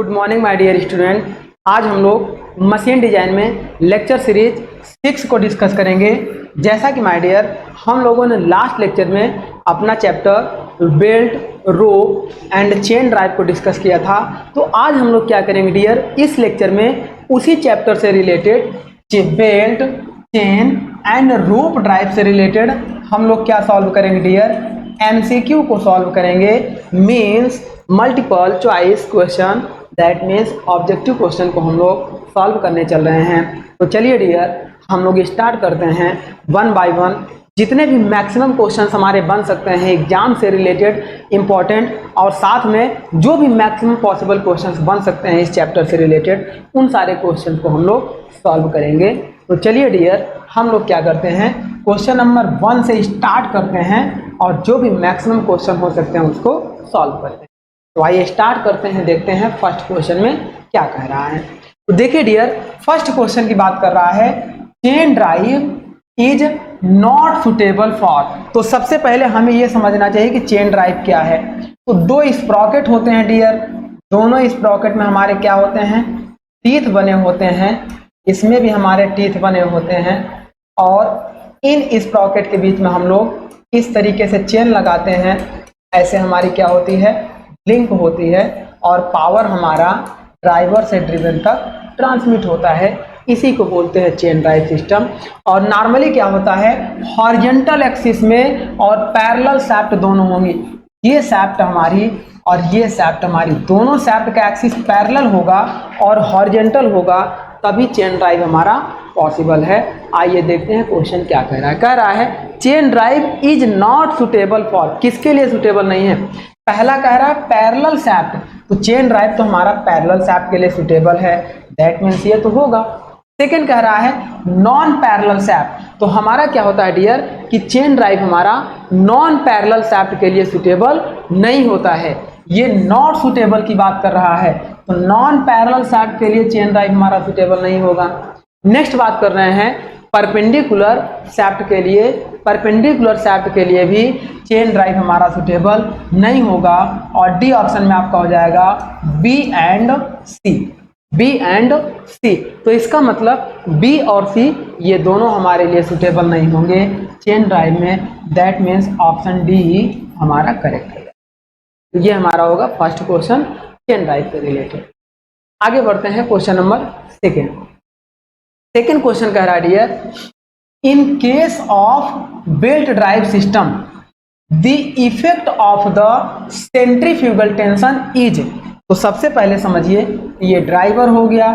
Good morning my dear student. आज हम लोग मशीन डिजाइन में लेक्चर सीरीज 6 को डिस्कस करेंगे। जैसा कि माय डियर हम लोगों ने लास्ट लेक्चर में अपना chapter belt, rope and chain drive को डिस्कस किया था, तो आज हम लोग क्या करेंगे डियर, इस लेक्चर में उसी चैप्टर से related belt, chain and rope drive से रिलेटेड हम लोग क्या सॉल्व करेंगे डियर, एमसीक्यू को सॉल्व करेंगे। Means multiple choice question, that means objective question को हम लोग सॉल्व करने चल रहे हैं। तो चलिए डियर हम लोग स्टार्ट करते हैं वन बाय वन। जितने भी मैक्सिमम क्वेश्चंस हमारे बन सकते हैं एग्जाम से रिलेटेड इंपॉर्टेंट, और साथ में जो भी मैक्सिमम पॉसिबल क्वेश्चंस बन सकते हैं इस चैप्टर से रिलेटेड, उन सारे क्वेश्चन को हम लोग सॉल्व करेंगे। तो चलिए डियर हम लोग क्या करते हैं, क्वेश्चन नंबर 1 से स्टार्ट करते हैं और जो भी मैक्सिमम क्वेश्चन हो सकते हैं उसको सॉल्व करते हैं। तो आइए स्टार्ट करते हैं, देखते हैं फर्स्ट क्वेश्चन में क्या कह रहा है। तो देखिए डियर फर्स्ट क्वेश्चन की बात कर रहा है, chain drive is not suitable for. तो सबसे पहले हमें यह समझना चाहिए कि चेन ड्राइव क्या है। तो दो स्प्रॉकेट होते हैं डियर, दोनों स्प्रॉकेट में हमारे क्या होते हैं, टीथ बने होते हैं। इसमें भी हमारे टीथ बने होते हैं और इन स्प्रॉकेट के बीच में हम लोग इस तरीके से चेन लगाते हैं। ऐसे हमारी क्या होती है, लिंक होती है और पावर हमारा ड्राइवर से ड्रिवन तक ट्रांसमिट होता है। इसी को बोलते हैं चेन ड्राइव सिस्टम। और नॉर्मली क्या होता है, हॉरिजॉन्टल एक्सिस में और पैरेलल शाफ्ट दोनों होंगी। ये शाफ्ट हमारी और ये शाफ्ट हमारी, दोनों शाफ्ट का एक्सिस पैरेलल होगा और हॉरिजॉन्टल होगा, तभी चेन ड्राइव हमारा पॉसिबल है। आइए देखते हैं क्वेश्चन क्या कह रहा है। कह रहा है chain drive is not suitable for, किसके लिए सुटेबल नहीं है। पहला कह रहा है पैरेलल शाफ्ट, तो चेन ड्राइव तो हमारा पैरेलल शाफ्ट के लिए सुटेबल है, दैट मीन्स ये तो होगा। सेकेंड कह रहा है नॉन पैरेलल शाफ्ट, तो हमारा क्या होता है डियर कि चेन ड्राइव हमारा नॉन पैरेलल शाफ्ट के लिए सुटेबल नहीं होता है। ये नॉट सुटेबल की बात कर रहा है, तो नॉन पैरेलल शाफ्ट के लिए चेन ड्राइव हमारा सुटेबल नहीं होगा। नेक्स्ट बात कर रहे हैं परपेंडिकुलर शाफ्ट के लिए, परपेंडिकुलर शाफ्ट के लिए भी चेन ड्राइव हमारा सुटेबल नहीं होगा। और डी ऑप्शन में आपका हो जाएगा B and C, B and C. तो इसका मतलब बी और सी ये दोनों हमारे लिए सुटेबल नहीं होंगे चेन ड्राइव में, दैट मीन्स ऑप्शन डी ही हमारा करेक्ट है। तो ये हमारा होगा फर्स्ट क्वेश्चन चेन ड्राइव से रिलेटेड। आगे बढ़ते हैं question number second. Second question कह रहा है dear, in case of belt drive system the effect of the centrifugal tension is. तो सबसे पहले समझिए ये ड्राइवर हो गया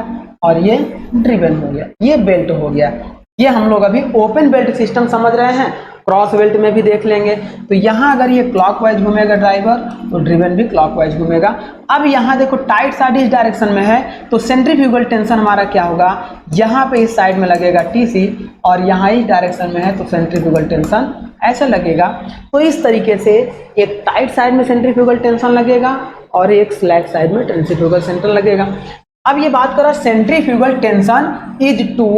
और ये ड्रिवन हो गया, ये बेल्ट हो गया। ये हम लोग अभी ओपन बेल्ट सिस्टम समझ रहे हैं, क्रॉस बेल्ट में भी देख लेंगे। तो यहाँ अगर ये क्लॉकवाइज घूमेगा ड्राइवर, तो ड्रिवन भी क्लॉकवाइज घूमेगा। अब यहाँ देखो टाइट साइड इस डायरेक्शन में है, तो सेंट्रीफ्यूगल टेंशन हमारा क्या होगा, यहाँ पे इस साइड में लगेगा टीसी और यहाँ इस डायरेक्शन में है तो सेंट्रीफ्यूगल टेंशन ऐसा लगेगा। तो इस तरीके से एक टाइट साइड में सेंट्रीफ्यूगल टेंशन लगेगा और एक स्लैक साइड में सेंट्रीफ्यूगल टेंशन लगेगा। अब ये बात करो centrifugal tension is to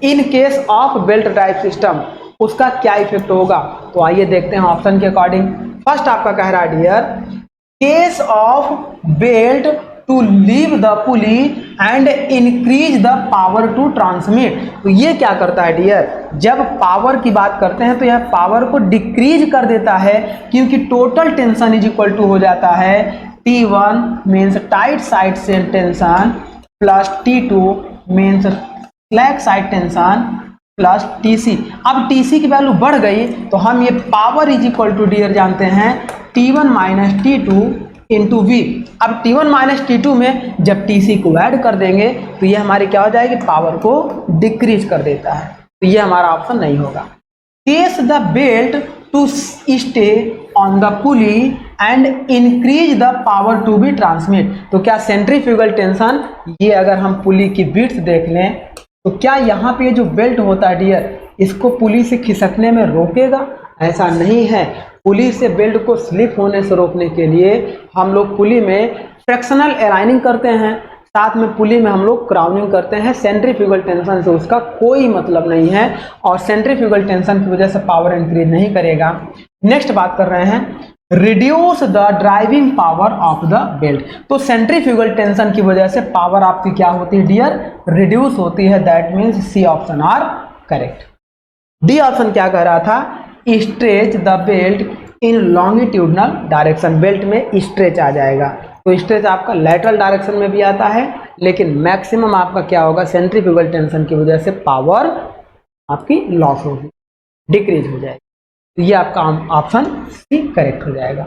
in case of belt drive system, उसका क्या इफेक्ट होगा। तो आइए देखते हैं ऑप्शन के अकॉर्डिंग। फर्स्ट आपका कह रहा है dear, case of belt to leave the pulley and increase the power to transmit. तो ये क्या करता है डियर, जब पावर की बात करते हैं तो यह पावर को डिक्रीज कर देता है, क्योंकि total tension is equal to हो जाता है T1 मीन्स टाइट साइड से tension plus T2 means slack side tension plus TC। अब TC की वैल्यू बढ़ गई तो हम ये power is equal to dear जानते हैं T1 minus T2 into V। अब T1 माइनस T2 में जब TC को ऐड कर देंगे तो ये हमारी क्या हो जाएगी, पावर को डिक्रीज कर देता है। तो ये हमारा ऑप्शन नहीं होगा। Case the belt to stay on the pulley and increase the power to be transmit. तो क्या सेंट्रीफ्यूगल टेंशन, ये अगर हम पुली की विड्थ देख लें तो क्या यहाँ पे जो बेल्ट होता है डियर, इसको पुली से खिसकने में रोकेगा, ऐसा नहीं है। पुली से बेल्ट को स्लिप होने से रोकने के लिए हम लोग पुली में फ्रैक्शनल एलाइनिंग करते हैं, साथ में पुली में हम लोग क्राउनिंग करते हैं। सेंट्रीफ्यूगल टेंशन से उसका कोई मतलब नहीं है और सेंट्रीफ्यूगल टेंशन की वजह से पावर इंक्रीज नहीं करेगा। नेक्स्ट बात कर रहे हैं reduce the driving power of the belt. तो सेंट्रीफ्यूगल टेंशन की वजह से पावर आपकी क्या होती है डियर, रिड्यूस होती है। That means C option are correct. D option क्या कह रहा था, stretch the belt in longitudinal direction. Belt में स्ट्रेच आ जाएगा, तो स्ट्रेच आपका लेटरल डायरेक्शन में भी आता है, लेकिन मैक्सिमम आपका क्या होगा, सेंट्रीफ्यूगल टेंशन की वजह से पावर आपकी लॉस होगी, डिक्रीज हो जाएगी। तो ये आपका ऑप्शन सी करेक्ट हो जाएगा।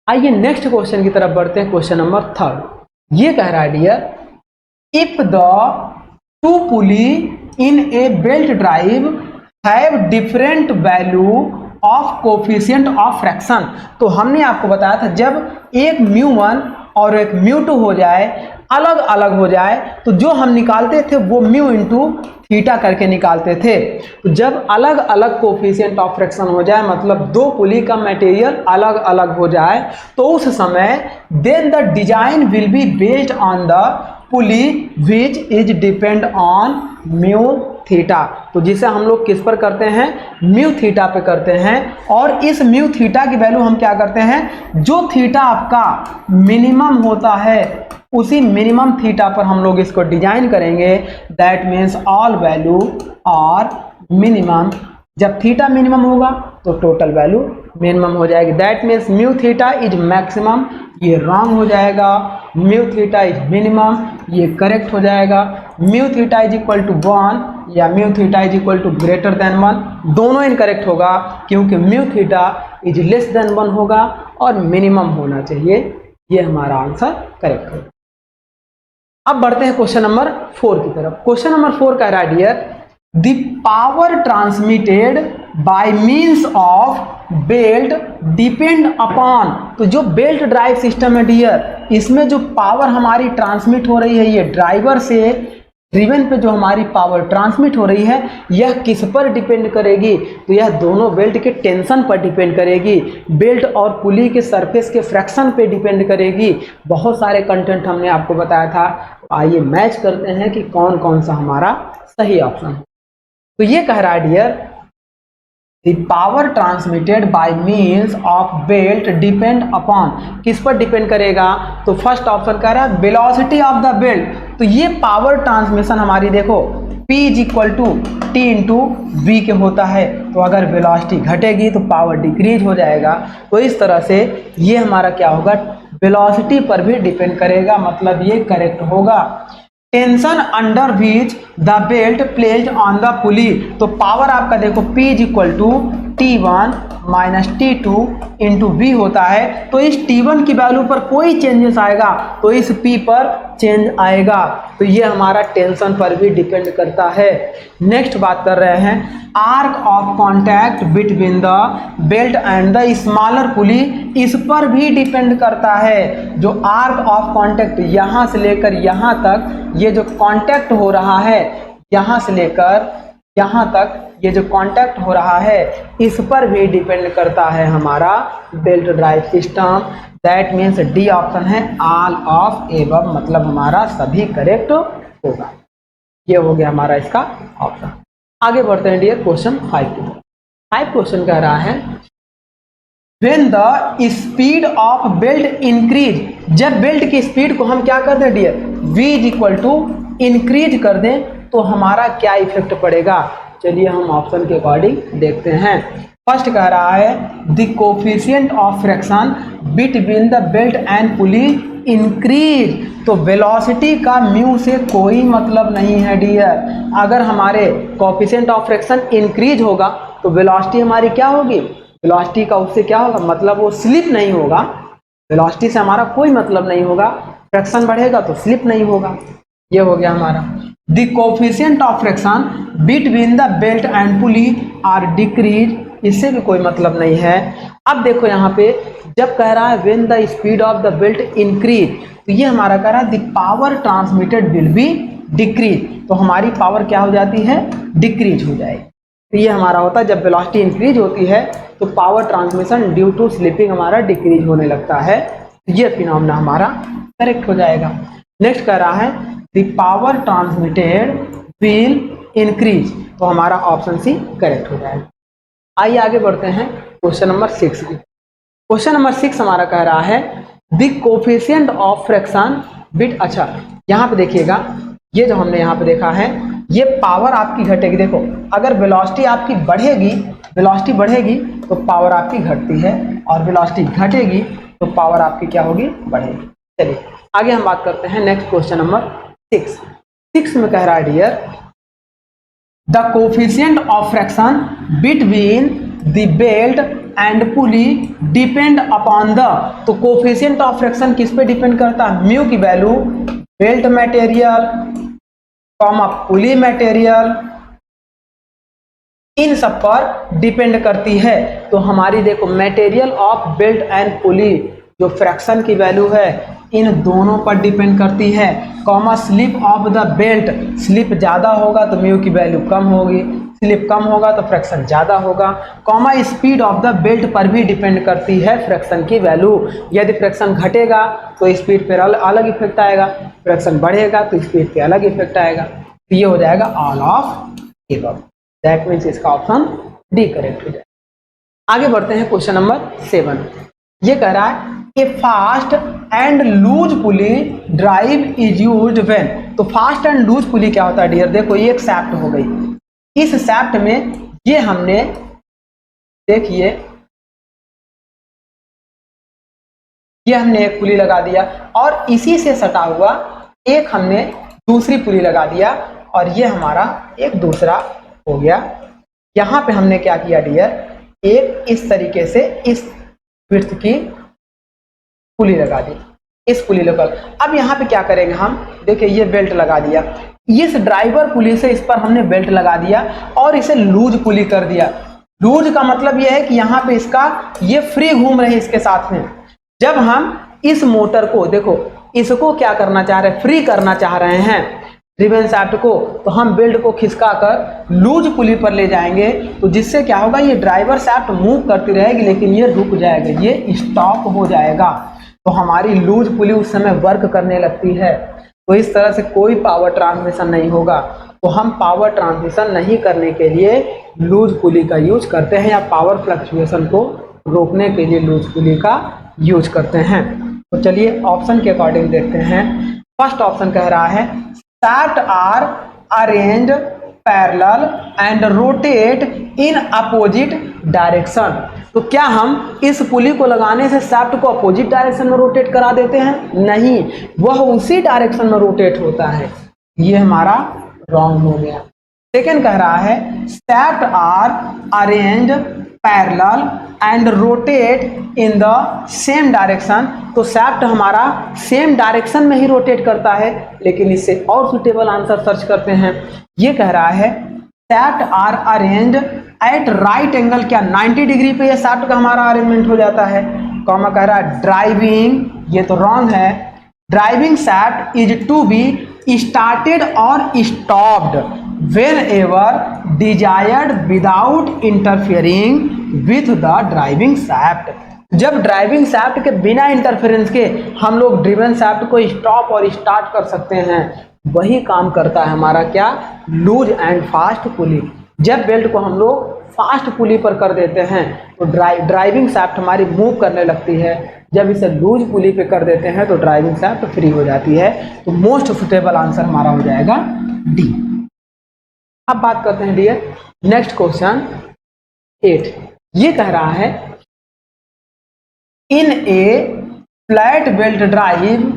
आइए नेक्स्ट क्वेश्चन की तरफ बढ़ते हैं। क्वेश्चन नंबर 3 ये कह रहा है dear, if the two pulley in a belt drive have different value of coefficient of friction. तो हमने आपको बताया था जब एक μ1 और एक μ2 हो जाए, अलग अलग हो जाए, तो जो हम निकालते थे वो म्यू इंटू थीटा करके निकालते थे। तो जब अलग अलग कोफिशिएंट ऑफ फ्रैक्शन हो जाए, मतलब दो पुली का मटेरियल अलग अलग हो जाए, तो उस समय then the design will be based on the pulley which is depend on mu theta. तो जिसे हम लोग किस पर करते हैं, म्यू थीटा पे करते हैं। और इस म्यू थीटा की वैल्यू हम क्या करते हैं, जो थीटा आपका मिनिमम होता है उसी मिनिमम थीटा पर हम लोग इसको डिजाइन करेंगे। That means all value are minimum. जब थीटा मिनिमम होगा तो टोटल वैल्यू मिनिमम हो जाएगी। That means mu theta is maximum, ये रॉन्ग हो जाएगा। म्यू थीटा इज मिनिमम, ये करेक्ट हो जाएगा। Mu theta is equal to 1 या mu theta is equal to greater than 1, दोनों इनकरेक्ट होगा, क्योंकि mu theta is less than 1 होगा और मिनिमम होना चाहिए। ये हमारा आंसर करेक्ट होगा। अब बढ़ते हैं क्वेश्चन नंबर 4 की तरफ। क्वेश्चन नंबर 4 कह रहा है dear, the power transmitted by means of belt depend upon. तो जो बेल्ट ड्राइव सिस्टम है डियर, इसमें जो पावर हमारी ट्रांसमिट हो रही है, ये ड्राइवर से ड्रिवन पे जो हमारी पावर ट्रांसमिट हो रही है, यह किस पर डिपेंड करेगी, तो यह दोनों बेल्ट के टेंशन पर डिपेंड करेगी, बेल्ट और पुली के सरफेस के फ्रैक्शन पे डिपेंड करेगी। बहुत सारे कंटेंट हमने आपको बताया था। आइए मैच करते हैं कि कौन कौन सा हमारा सही ऑप्शन है। तो ये कह रहा है dear, the power transmitted by means of belt depend upon, किस पर डिपेंड करेगा, तो फर्स्ट ऑप्शन कह रहा है वेलोसिटी ऑफ द बेल्ट। तो ये पावर ट्रांसमिशन हमारी देखो P is equal to T into V के होता है, तो अगर वेलोसिटी घटेगी तो पावर डिक्रीज हो जाएगा। तो इस तरह से ये हमारा क्या होगा, वेलोसिटी पर भी डिपेंड करेगा, मतलब ये करेक्ट होगा। Tension under which the belt placed on the pulley, तो पावर आपका देखो P is equal to T1 minus T2 into V होता है। तो इस T1 की वैल्यू पर कोई चेंजेस आएगा तो इस P पर चेंज आएगा। तो ये हमारा टेंशन पर भी डिपेंड करता है। नेक्स्ट बात कर रहे हैं, arc of contact between the belt and the smaller pulley, इस पर भी डिपेंड करता है। जो आर्क ऑफ कॉन्टैक्ट यहाँ से लेकर यहाँ तक, ये जो कॉन्टैक्ट हो रहा है यहाँ से लेकर यहाँ तक, ये जो कॉन्टैक्ट हो रहा है, इस पर भी डिपेंड करता है हमारा belt drive system. That means D option है ऑल ऑफ एबव, मतलब हमारा सभी करेक्ट होगा। ये हो गया हमारा इसका ऑप्शन। आगे बढ़ते हैं डियर क्वेश्चन 5 की तरफ। 5 क्वेश्चन कह रहा है, when the speed of belt increase, जब बेल्ट की स्पीड को हम क्या कर दें dear, v is equal to increase कर दें, तो हमारा क्या इफेक्ट पड़ेगा। चलिए हम ऑप्शन के अकॉर्डिंग देखते हैं। फर्स्ट कह रहा है the coefficient of friction between the belt and pulley increase, तो वेलोसिटी का म्यू से कोई मतलब नहीं है डियर। अगर हमारे कोफिशिएंट ऑफ फ्रैक्शन इंक्रीज होगा तो वेलोसिटी हमारी क्या होगी, वेलोसिटी का उससे क्या होगा, मतलब वो स्लिप नहीं होगा। वेलोसिटी से हमारा कोई मतलब नहीं होगा, फ्रैक्शन बढ़ेगा तो स्लिप नहीं होगा। ये हो गया हमारा। The coefficient of friction between the belt and pulley are decrease, इससे भी कोई मतलब नहीं है। अब देखो यहाँ पे जब कह रहा है when the speed of the belt increase, तो ये हमारा कह रहा है the power transmitted will be decrease, तो हमारी पावर क्या हो जाती है, डिक्रीज हो जाएगी। तो ये हमारा होता है जब वेलोसिटी इंक्रीज होती है तो power transmission due to slipping हमारा डिक्रीज होने लगता है। ये फिनोमेना हमारा करेक्ट हो जाएगा। नेक्स्ट कह रहा है the power transmitted will increase, तो हमारा ऑप्शन सी करेक्ट हो जाएगा। आइए आगे बढ़ते हैं क्वेश्चन नंबर 6 की। क्वेश्चन नंबर 6 हमारा कह रहा है the coefficient of fraction bit. अच्छा यहाँ पे देखिएगा, ये जो हमने यहाँ पे देखा है, ये पावर आपकी घटेगी। देखो अगर वेलोसिटी आपकी बढ़ेगी, वेलोसिटी बढ़ेगी तो पावर आपकी घटती है, और वेलोसिटी घटेगी तो पावर आपकी क्या होगी, बढ़ेगी। चलिए आगे हम बात करते हैं नेक्स्ट क्वेश्चन नंबर 6 में कह रहा है dear the coefficient of friction between the belt and pulley depend upon the. तो कोफिशिएंट ऑफ फ्रैक्शन किस पे डिपेंड करता है, म्यू की value belt material comma pulley material, इन सब पर डिपेंड करती है। तो हमारी देखो material of belt and pulley जो फ्रैक्शन की वैल्यू है इन दोनों पर डिपेंड करती है। Comma slip of the belt, slip ज़्यादा होगा तो म्यू की वैल्यू कम होगी, स्लिप कम होगा तो फ्रैक्शन ज़्यादा होगा। Comma speed of the belt पर भी डिपेंड करती है फ्रैक्शन की वैल्यू। यदि फ्रैक्शन घटेगा तो स्पीड पर अलग इफेक्ट आएगा, फ्रैक्शन बढ़ेगा तो स्पीड पे अलग इफेक्ट आएगा। तो ये हो जाएगा all of above. That means इसका ऑप्शन डी करेक्ट हो जाएगा। आगे बढ़ते हैं क्वेश्चन नंबर 7। ये कह रहा है a fast and loose pulley drive is used when. तो फास्ट एंड लूज पुली क्या होता है डियर, देखो ये एक सैफ्ट हो गई, इस सैफ्ट में ये हमने देखिए ये हमने एक पुली लगा दिया और इसी से सटा हुआ एक हमने दूसरी पुली लगा दिया और ये हमारा एक दूसरा हो गया। यहाँ पे हमने क्या किया डियर, एक इस तरीके से इस विड्थ की पुली लगा दी, इस पुली लगा। अब यहाँ पे क्या करेंगे हम, देखिए ये बेल्ट लगा दिया, इस ड्राइवर पुली से इस पर हमने बेल्ट लगा दिया और इसे लूज पुली कर दिया। लूज का मतलब यह है कि यहाँ पे इसका ये फ्री घूम रहे हैं इसके साथ में। जब हम इस मोटर को देखो इसको क्या करना चाह रहे हैं, फ्री करना चाह रहे हैं ड्रिवन शाफ्ट को, तो हम बेल्ट को खिसका कर लूज पुली पर ले जाएंगे। तो जिससे क्या होगा, ये ड्राइवर शाफ्ट मूव करती रहेगी लेकिन ये रुक जाएगा, ये स्टॉप हो जाएगा। तो हमारी लूज पुली उस समय वर्क करने लगती है। तो इस तरह से कोई पावर ट्रांसमिशन नहीं होगा। तो हम पावर ट्रांसमिशन नहीं करने के लिए लूज पुली का यूज करते हैं, या पावर फ्लक्चुएशन को रोकने के लिए लूज पुली का यूज करते हैं। तो चलिए ऑप्शन के अकॉर्डिंग देखते हैं। फर्स्ट ऑप्शन कह रहा है shaft are arranged parallel and rotate in opposite direction. तो क्या हम इस पुली को लगाने से शाफ्ट को अपोजिट डायरेक्शन में रोटेट करा देते हैं? नहीं, वह उसी डायरेक्शन में रोटेट होता है। ये हमारा रॉन्ग हो गया। सेकेंड कह रहा है shaft are arranged parallel and rotate in the same direction. तो शाफ्ट हमारा सेम डायरेक्शन में ही रोटेट करता है, लेकिन इससे और सुटेबल आंसर सर्च करते हैं। ये कह रहा है shaft are arranged at right angle, क्या 90 डिग्री पे ये शाफ्ट का हमारा अरेंजमेंट हो जाता है। कॉमा कह रहा है ड्राइविंग, ये तो रॉन्ग है। Driving shaft is to be started और stopped whenever desired without interfering with the driving shaft. जब ड्राइविंग शाफ्ट के बिना इंटरफेरेंस के हम लोग ड्रिवन शाफ्ट को स्टॉप और स्टार्ट कर सकते हैं, वही काम करता है हमारा क्या, लूज एंड फास्ट पुली। जब बेल्ट को हम लोग फास्ट पुली पर कर देते हैं तो ड्राइविंग शाफ्ट हमारी मूव करने लगती है। जब इसे लूज पुली पे कर देते हैं तो ड्राइविंग शाफ्ट फ्री हो जाती है। तो मोस्ट सुटेबल आंसर हमारा हो जाएगा डी। अब बात करते हैं डियर नेक्स्ट क्वेश्चन 8। ये कह रहा है in a flat belt drive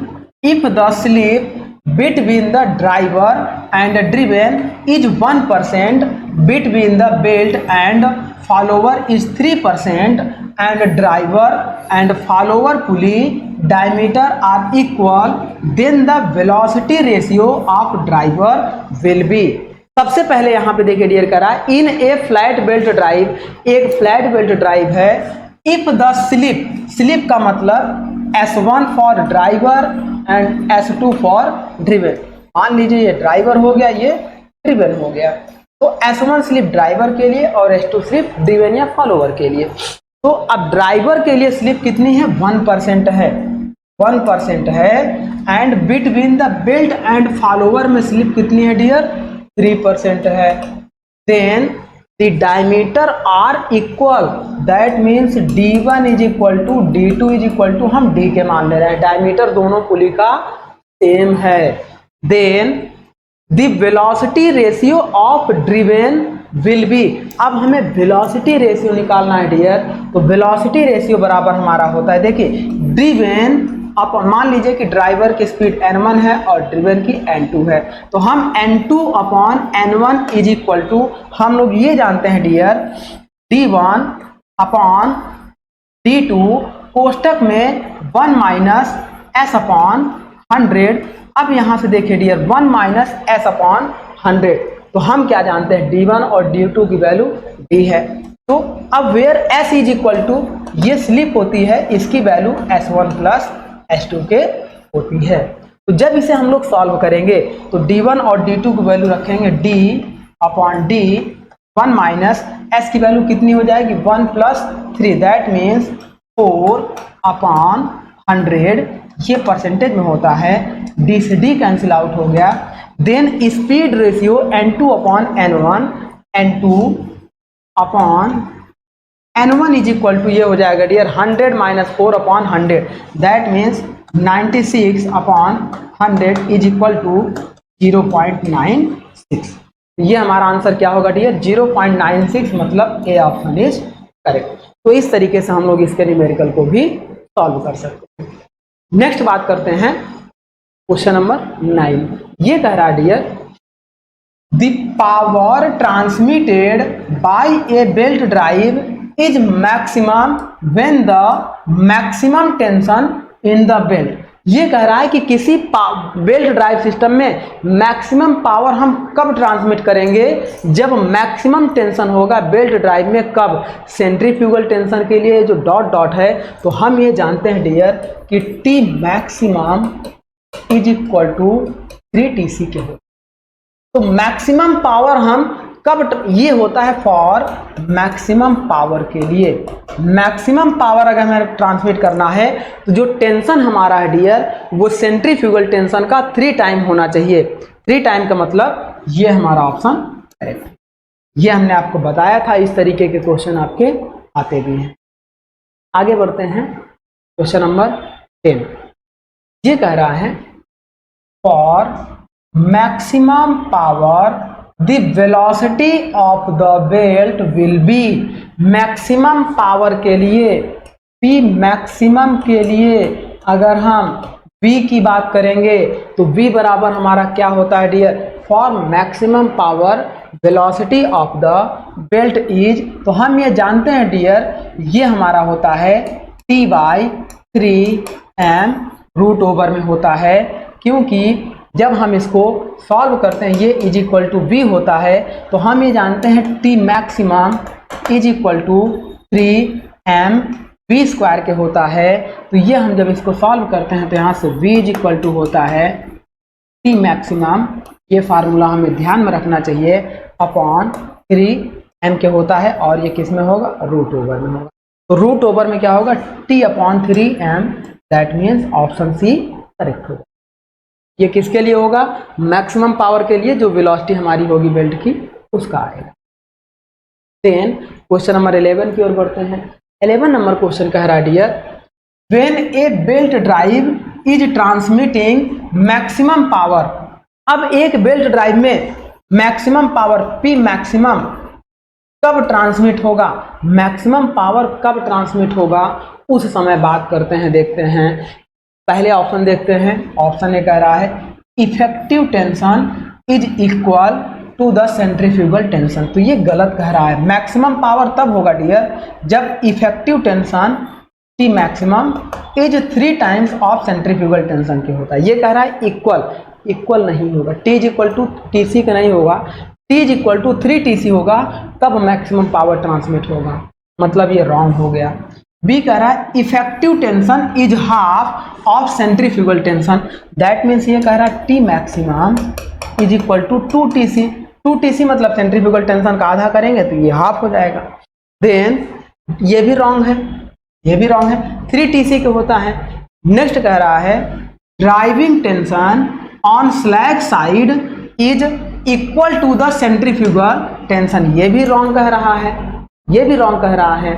if the slip between the driver and driven is 1%, between the belt and follower is 3%, and driver and follower pulley diameter are equal, then the velocity ratio of driver will be। सबसे पहले यहाँ पे देखिए dear करा इन a flat belt drive, एक flat belt drive है। If the slip, slip का मतलब S1 for driver and S2 for driven. मान लीजिए ये ड्राइवर हो गया, ये ड्रिवन हो गया। तो S1 स्लिप ड्राइवर के लिए और S2 स्लिप ड्रिवन या फॉलोवर के लिए। तो अब ड्राइवर के लिए स्लिप कितनी है, 1% है, 1% है। And between the belt and follower में स्लिप कितनी है डियर, 3% है। Then the diameter are equal, that means d1 is equal to d2 is equal to, हम d के मान ले रहे हैं, डायमीटर दोनों पुली का सेम है। then the velocity ratio of driven will be, अब हमें वेलोसिटी रेशियो निकालना है डियर, तो वेलोसिटी रेशियो बराबर हमारा होता है, देखिए ड्रिवन, आप मान लीजिए कि ड्राइवर की स्पीड n1 है और ड्रिवन की n2 है, तो हम n2 upon n1 is equal to, हम लोग ये जानते हैं डियर, d1 अपॉन d2 कोष्टक में 1 माइनस s अपॉन 100। अब यहां से देखिए डियर 1 माइनस s अपॉन 100, तो हम क्या जानते हैं, d1 और d2 की वैल्यू d है। तो अब where s is equal to, ये स्लिप होती है, इसकी वैल्यू s1 प्लस s2 के होती है। तो जब इसे हम लोग सॉल्व करेंगे तो d1 और d2 की वैल्यू रखेंगे d upon d, 1 minus s की वैल्यू कितनी हो जाएगी 1 प्लस 3, दैट मीन्स 4 अपॉन 100, ये परसेंटेज में होता है, d से d कैंसिल आउट हो गया। Then speed ratio n2 upon n1, n2 upon n1 is equal to, ये हो जाएगा dear 100 minus 4 upon 100, that means 96 upon 100 is equal to 0.96। ये हमारा आंसर क्या होगा डियर 0.96, मतलब ए ऑप्शन इज करेक्ट। तो इस तरीके से हम लोग इसके न्यूमेरिकल को भी सॉल्व कर सकते हैं। नेक्स्ट बात करते हैं क्वेश्चन नंबर 9। ये कह रहा dear, the power transmitted by a belt drive is maximum when the maximum tension in the belt. ये कह रहा है कि किसी बेल्ट ड्राइव सिस्टम में मैक्सिमम पावर हम कब ट्रांसमिट करेंगे, जब मैक्सिमम टेंशन होगा बेल्ट ड्राइव में। कब, सेंट्रीफ्यूगल टेंशन के लिए जो डॉट डॉट है, तो हम ये जानते हैं डियर कि T maximum is equal to 3TC के हो। तो मैक्सिमम पावर हम कब, ये होता है फॉर मैक्सिमम पावर के लिए। मैक्सिमम पावर अगर हमें ट्रांसमिट करना है तो जो टेंशन हमारा है डियर, वो सेंट्रीफ्यूगल टेंशन का 3 टाइम होना चाहिए। 3 टाइम का मतलब ये हमारा ऑप्शन करेक्ट। ये हमने आपको बताया था, इस तरीके के क्वेश्चन आपके आते भी हैं। आगे बढ़ते हैं क्वेश्चन नंबर 10। ये कह रहा है, for maximum power the velocity of the belt will be. Maximum power के लिए, P मैक्सिमम के लिए अगर हम V की बात करेंगे तो V बराबर हमारा क्या होता है dear, for maximum power velocity of the belt is, तो हम ये जानते हैं डियर, ये हमारा होता है T/3m रूट ओवर में होता है, क्योंकि जब हम इसको सॉल्व करते हैं ये इज इक्वल टू v होता है, तो हम ये जानते हैं T maximum is equal to 3m v square के होता है। तो ये हम जब इसको सॉल्व करते हैं तो यहाँ से v इज इक्वल टू होता है T मैक्सिमम, ये फार्मूला हमें ध्यान में रखना चाहिए, अपॉन 3m के होता है, और ये किस में होगा, रूट ओवर में होगा। तो रूट ओवर में क्या होगा, T upon 3m, that means option C correct होगा। ये किसके लिए होगा, मैक्सिमम पावर के लिए, जो वेलोसिटी हमारी होगी बेल्ट की उसका आएगा। देन क्वेश्चन नंबर 11 की ओर बढ़ते हैं। 11 नंबर क्वेश्चन कह रहा है dear, when a belt drive is transmitting maximum power. अब एक बेल्ट ड्राइव में मैक्सिमम पावर P मैक्सिमम कब ट्रांसमिट होगा, मैक्सिमम पावर कब ट्रांसमिट होगा, उस समय बात करते हैं, देखते हैं। पहले ऑप्शन देखते हैं। ऑप्शन ए कह रहा है, effective tension is equal to the centrifugal tension. तो ये गलत कह रहा है। मैक्सिमम पावर तब होगा डियर जब effective tension T maximum is 3 times of centrifugal tension के होता है। ये कह रहा है इक्वल, इक्वल नहीं होगा, T is equal to TC का नहीं होगा, T is equal to 3TC होगा, तब मैक्सिमम पावर ट्रांसमिट होगा, मतलब ये रॉन्ग हो गया। बी कह रहा है effective tension is half of centrifugal tension, that means ये कह रहा है T maximum is equal to 2TC। 2TC मतलब सेंट्रीफ्यूगल टेंशन का आधा करेंगे तो ये हाफ हो जाएगा। देन ये भी रॉन्ग है, ये भी रॉन्ग है, 3TC के होता है। नेक्स्ट कह रहा है driving tension on slack side is equal to the centrifugal tension, ये भी रॉन्ग कह रहा है, ये भी रॉन्ग कह रहा है।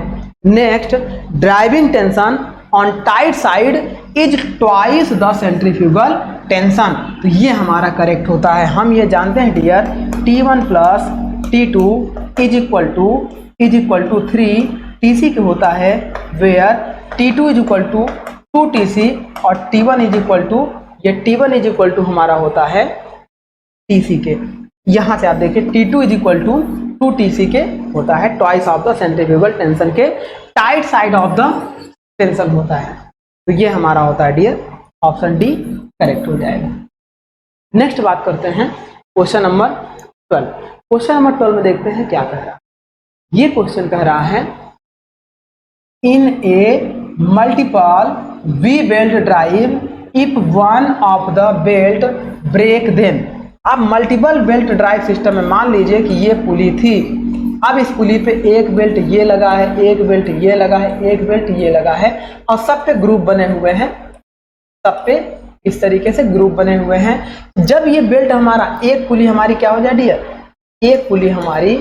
Next, driving tension on tight side is twice the centrifugal tension, तो ये हमारा करेक्ट होता है। हम ये जानते हैं dear, T1 plus T2 is equal to 3 TC के होता है, where T2 is equal to 2 TC और T1 इज इक्वल टू, ये T1 इज इक्वल टू हमारा होता है TC के। यहाँ से आप देखिए T2 is equal to 2 TC के होता है, twice of the centrifugal tension के tight side of the tension होता है, तो ये हमारा होता है डियर ऑप्शन डी करेक्ट हो जाएगा। नेक्स्ट बात करते हैं क्वेश्चन नंबर 12। क्वेश्चन नंबर 12 में देखते हैं क्या कह रहा है। ये क्वेश्चन कह रहा है in a multiple V belt drive if one of the belt break then. अब मल्टीपल बेल्ट ड्राइव सिस्टम में मान लीजिए कि ये पुली थी, अब इस पुली पे एक बेल्ट ये लगा है, एक बेल्ट ये लगा है, एक बेल्ट ये लगा है और सब पे ग्रुप बने हुए हैं, सब पे इस तरीके से ग्रुप बने हुए हैं। जब ये बेल्ट हमारा, एक पुली हमारी क्या हो जाए डियर, एक पुली हमारी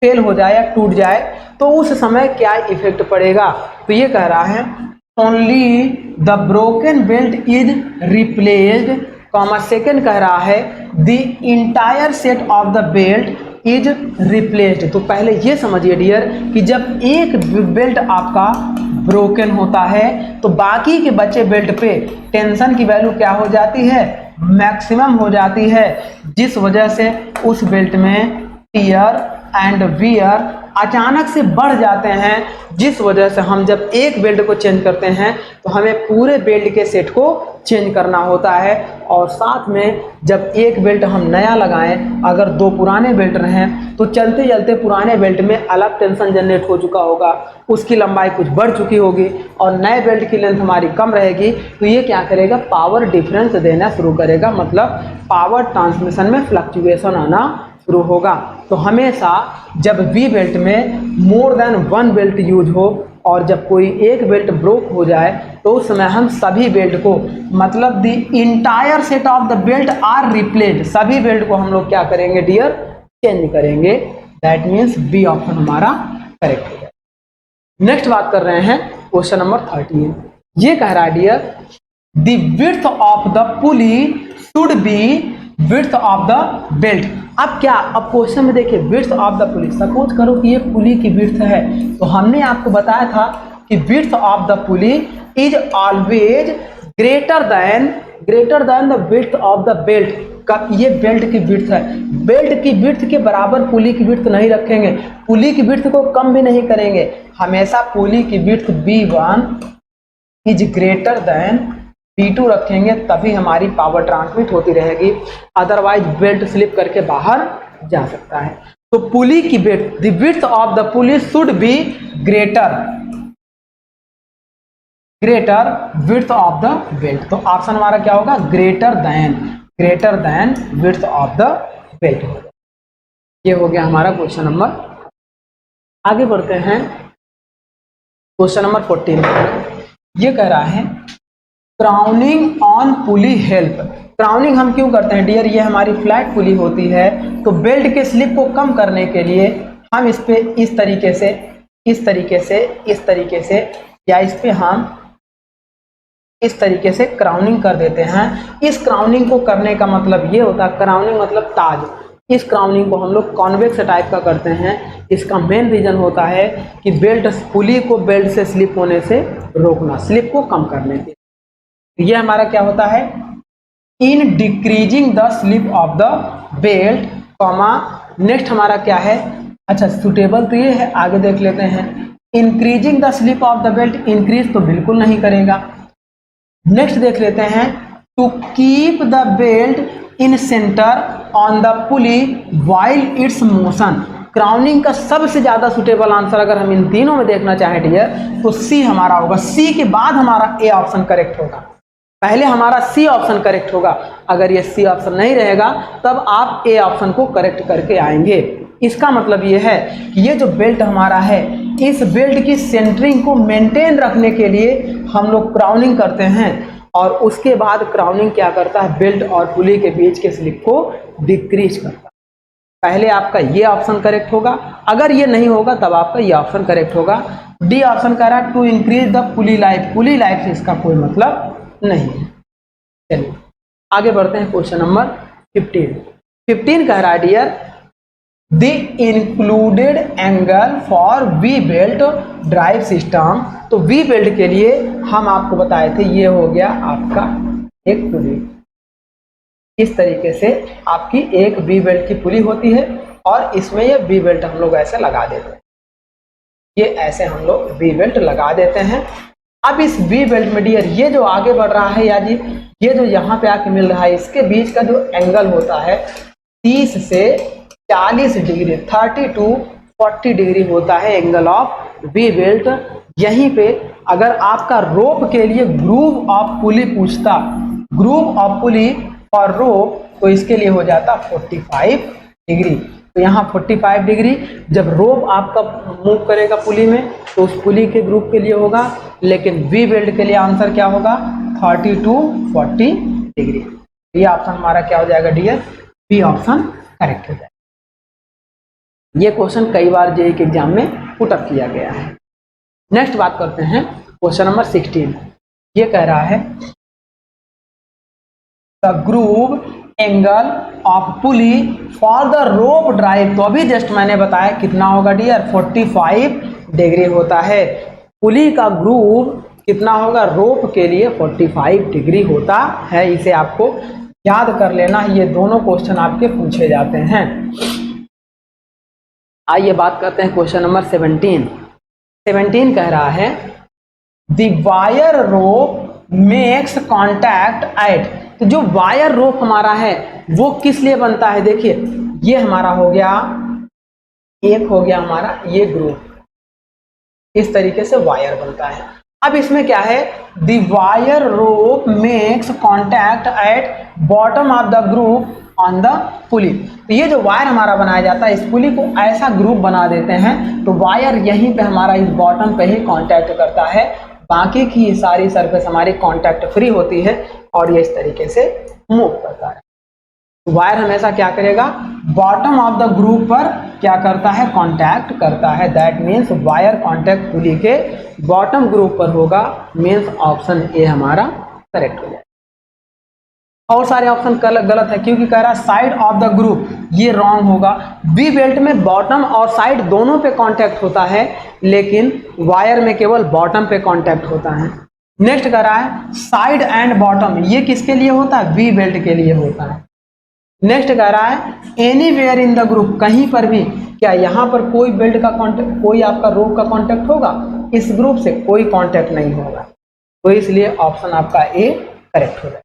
फेल हो जाए या टूट जाए तो उस समय क्या इफेक्ट पड़ेगा, तो ये कह रहा है only the broken belt is replaced, comma second कह रहा है the entire set of the belt is replaced. तो पहले ये समझिए डियर कि जब एक बेल्ट आपका ब्रोकन होता है तो बाकी के बचे बेल्ट पे टेंशन की वैल्यू क्या हो जाती है, मैक्सिमम हो जाती है, जिस वजह से उस बेल्ट में टियर एंड वियर अचानक से बढ़ जाते हैं, जिस वजह से हम जब एक बेल्ट को चेंज करते हैं तो हमें पूरे बेल्ट के सेट को चेंज करना होता है। और साथ में जब एक बेल्ट हम नया लगाएं, अगर दो पुराने बेल्ट रहें तो चलते चलते पुराने बेल्ट में अलग टेंशन जनरेट हो चुका होगा, उसकी लंबाई कुछ बढ़ चुकी होगी और नए बेल्ट की लेंथ हमारी कम रहेगी, तो ये क्या करेगा, पावर डिफरेंस देना शुरू करेगा, मतलब पावर ट्रांसमिशन में फ्लक्चुएशन आना शुरू होगा। तो हमेशा जब वी बेल्ट में more than one belt use हो और जब कोई एक बेल्ट ब्रोक हो जाए तो उस समय हम सभी बेल्ट को, मतलब the entire set of the belt are replaced, सभी बेल्ट को हम लोग क्या करेंगे डियर, चेंज करेंगे। दैट मीन्स बी ऑप्शन हमारा करेक्ट हो जाएगा। नेक्स्ट बात कर रहे हैं क्वेश्चन नंबर 13। ये कह रहा है dear the width of the pulley should be width of the belt. अब क्या, अब क्वेश्चन में देखिए width of the pulley, suppose करो कि ये पुली की विड्थ है, तो हमने आपको बताया था कि width of the pulley is always greater than the width of the belt. का ये बेल्ट की विड्थ है, बेल्ट की विड्थ के बराबर पुली की विड्थ नहीं रखेंगे, पुली की विड्थ को कम भी नहीं करेंगे, हमेशा पुली की width B1 is greater than P2 रखेंगे, तभी हमारी पावर ट्रांसमिट होती रहेगी, अदरवाइज बेल्ट स्लिप करके बाहर जा सकता है। तो पुली की width, the width of the pulley should be greater width of the belt. तो ऑप्शन हमारा क्या होगा, greater than width of the belt. ये हो गया हमारा क्वेश्चन नंबर। आगे बढ़ते हैं क्वेश्चन नंबर 14। ये कह रहा है crowning on pulley help. Crowning हम क्यों करते हैं डियर, ये हमारी फ्लैट पुली होती है, तो बेल्ट के स्लिप को कम करने के लिए हम इस पे इस तरीके से या इस पे हम इस तरीके से क्राउनिंग कर देते हैं। इस क्राउनिंग को करने का मतलब ये होता है, क्राउनिंग मतलब ताज, इस क्राउनिंग को हम लोग कॉन्वेक्स टाइप का करते हैं। इसका मेन रीजन होता है कि बेल्ट, पुली को बेल्ट से स्लिप होने से रोकना, स्लिप को कम करने के। ये हमारा क्या होता है, in decreasing the slip of the belt, comma next हमारा क्या है, अच्छा सुटेबल तो ये है, आगे देख लेते हैं। Increasing the slip of the belt, increase तो बिल्कुल नहीं करेगा। नेक्स्ट देख लेते हैं, to keep the belt in centre on the pulley while its motion. Crowning का सबसे ज्यादा सुटेबल आंसर अगर हम इन तीनों में देखना चाहें डियर तो सी हमारा होगा, सी के बाद हमारा ए ऑप्शन करेक्ट होगा, पहले हमारा सी ऑप्शन करेक्ट होगा। अगर ये सी ऑप्शन नहीं रहेगा तब आप ए ऑप्शन को करेक्ट करके आएंगे। इसका मतलब ये है कि ये जो बेल्ट हमारा है, इस बेल्ट की सेंटरिंग को मेंटेन रखने के लिए हम लोग क्राउनिंग करते हैं और उसके बाद क्राउनिंग क्या करता है, बेल्ट और पुली के बीच के स्लिप को डिक्रीज करता है। पहले आपका ये ऑप्शन करेक्ट होगा, अगर ये नहीं होगा तब आपका ये ऑप्शन करेक्ट होगा। डी ऑप्शन कह रहा है to increase the pulley life, pulley life से इसका कोई मतलब नहीं है। चलिए आगे बढ़ते हैं क्वेश्चन नंबर 15। 15 कह रहा है dear the included angle for V belt drive system. तो वी बेल्ट के लिए हम आपको बताए थे ये हो गया आपका एक पुली, इस तरीके से आपकी एक वी बेल्ट की पुली होती है और इसमें ये वी बेल्ट हम लोग ऐसे लगा देते हैं, ये ऐसे हम लोग वी बेल्ट लगा देते हैं। अब इस वी बेल्ट में डियर ये जो आगे बढ़ रहा है या जी ये जो यहाँ पे आके मिल रहा है इसके बीच का जो एंगल होता है 30 से 40 डिग्री, 30 to 40 डिग्री होता है एंगल ऑफ वी बेल्ट। यहीं पे अगर आपका रोप के लिए ग्रूव ऑफ पुली पूछता, ग्रूव ऑफ पुली और रोप, तो इसके लिए हो जाता 45 डिग्री। तो यहाँ 45 डिग्री जब रोप आपका मूव करेगा पुली में तो उस पुली के ग्रुप के लिए होगा, लेकिन वी बेल्ट के लिए आंसर क्या होगा 30 to 40 डिग्री। ये ऑप्शन हमारा क्या हो जाएगा डियर, बी ऑप्शन करेक्ट हो जाएगा। ये क्वेश्चन कई बार जेईई के एग्जाम में पुटअप किया गया है। नेक्स्ट बात करते हैं क्वेश्चन नंबर 16। ये कह रहा है the groove angle of pulley for the rope drive. तो अभी जस्ट मैंने बताया कितना होगा डियर 45 डिग्री होता है। पुली का ग्रूव कितना होगा रोप के लिए 45 डिग्री होता है। इसे आपको याद कर लेना, ये दोनों क्वेश्चन आपके पूछे जाते हैं। आइए बात करते हैं क्वेश्चन नंबर 17। 17 कह रहा है the wire rope makes contact at. तो जो वायर रोप हमारा है वो किस लिए बनता है, देखिए ये हमारा हो गया, एक हो गया हमारा ये ग्रुप, इस तरीके से वायर बनता है। अब इसमें क्या है the wire rope makes contact at bottom of the group on the pulley. तो ये जो वायर हमारा बनाया जाता है इस पुली को ऐसा ग्रुप बना देते हैं तो वायर यहीं पे हमारा इस बॉटम पे ही कांटेक्ट करता है, बाकी की सारी सरफेस हमारी कांटेक्ट फ्री होती है और ये इस तरीके से मूव करता है। तो वायर हमेशा क्या करेगा बॉटम ऑफ द ग्रुप पर क्या करता है कांटेक्ट करता है। दैट मीन्स वायर कांटेक्ट पुली के बॉटम ग्रुप पर होगा, मीन्स ऑप्शन ए हमारा करेक्ट हो जाएगा। और सारे ऑप्शन गलत है क्योंकि कह रहा है साइड ऑफ द ग्रुप, ये रॉन्ग होगा। वी बेल्ट में बॉटम और साइड दोनों पे कांटेक्ट होता है लेकिन वायर में केवल बॉटम पे कांटेक्ट होता है। नेक्स्ट कह रहा है साइड एंड बॉटम, ये किसके लिए होता है वी बेल्ट के लिए होता है। नेक्स्ट कह रहा है एनीवेयर इन द ग्रुप, कहीं पर भी, क्या यहाँ पर कोई बेल्ट का कांटेक्ट, कोई आपका रोप का कांटेक्ट होगा, इस ग्रुप से कोई कांटेक्ट नहीं होगा, तो इसलिए ऑप्शन आपका ए करेक्ट हो जाएगा।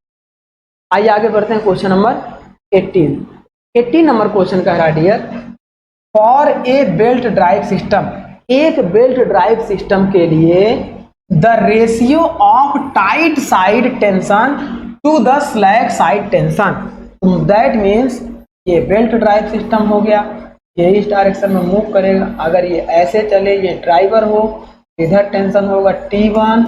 आइए आगे बढ़ते हैं क्वेश्चन नंबर 18। 18 नंबर क्वेश्चन कह रहा है dear for a belt drive system, एक बेल्ट ड्राइव सिस्टम के लिए the ratio of tight side tension to the slack side tension. That means ये बेल्ट ड्राइव सिस्टम हो गया, ये इस डायरेक्शन में मूव करेगा, अगर ये ऐसे चले, ये ड्राइवर हो, इधर टेंशन होगा T1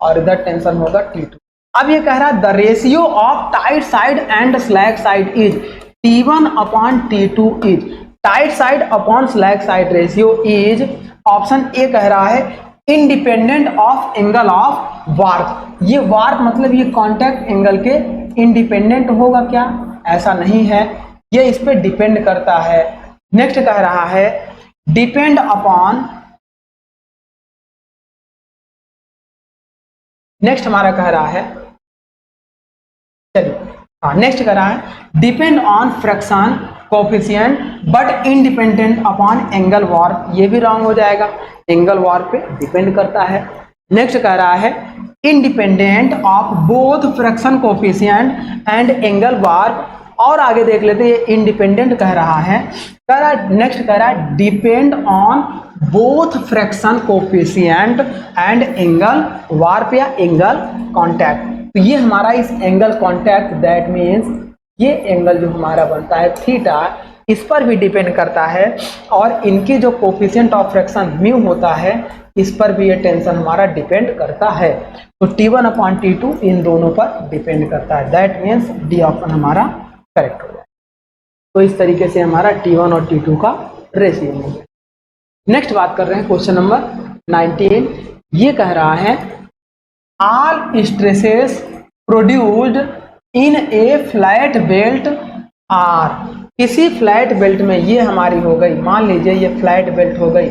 और इधर टेंशन होगा T2। अब ये कह रहा है the ratio of tight side and slack side is T1 upon T2 is, tight side upon slack side ratio is, option A कह रहा है independent of angle of warp. ये वार्प मतलब ये कॉन्टैक्ट एंगल के इंडिपेंडेंट होगा क्या, ऐसा नहीं है, ये इस पे डिपेंड करता है। नेक्स्ट कह रहा है डिपेंड अपॉन, नेक्स्ट हमारा कह रहा है, चलिए हाँ नेक्स्ट कह रहा है depend on fraction coefficient but independent upon angle warp, ये भी रॉन्ग हो जाएगा, एंगल वार्प पे डिपेंड करता है। नेक्स्ट कह रहा है independent of both fraction coefficient and angle warp, और आगे देख लेते हैं ये इंडिपेंडेंट कह रहा है, कह रहा है नेक्स्ट कह रहा है depend on both fraction coefficient and angle warp या एंगल कांटेक्ट। तो ये हमारा इस एंगल कांटेक्ट, दैट मीन्स ये एंगल जो हमारा बनता है थीटा, इस पर भी डिपेंड करता है और इनके जो कोफिशिएंट ऑफ फ्रैक्शन म्यू होता है इस पर भी ये टेंशन हमारा डिपेंड करता है। तो T1 अपॉन T2 इन दोनों पर डिपेंड करता है, दैट मीन्स डी ऑप्शन हमारा करेक्ट हो जाए। तो इस तरीके से हमारा T1 और T2 का रेशियो हो गया। नेक्स्ट बात कर रहे हैं क्वेश्चन नंबर 19। ये कह रहा है all stresses produced in a flat belt are, किसी फ्लैट बेल्ट में, ये हमारी हो गई, मान लीजिए ये फ्लैट बेल्ट हो गई।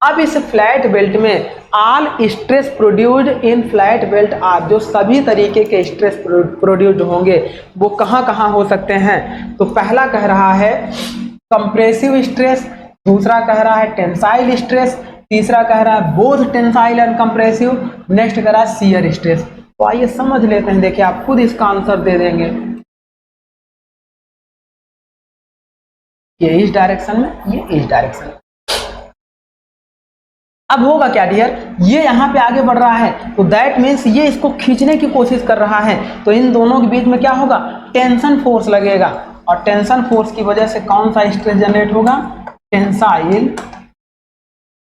अब इस फ्लैट बेल्ट में all stress produced in flat belt are, जो सभी तरीके के स्ट्रेस प्रोड्यूस्ड होंगे वो कहाँ कहाँ हो सकते हैं। तो पहला कह रहा है कंप्रेसिव स्ट्रेस, दूसरा कह रहा है टेंसाइल स्ट्रेस, तीसरा कह रहा है both tensile and compressive, next कह रहा है शियर स्ट्रेस। तो आइए समझ लेते हैं, देखिए आप खुद इसका आंसर दे देंगे। ये इस डायरेक्शन में, ये इस डायरेक्शन में। अब होगा क्या डियर, ये यहाँ पे आगे बढ़ रहा है तो दैट मीन्स ये इसको खींचने की कोशिश कर रहा है, तो इन दोनों के बीच में क्या होगा, टेंशन फोर्स लगेगा, और टेंशन फोर्स की वजह से कौन सा स्ट्रेस जनरेट होगा, टेंसाइल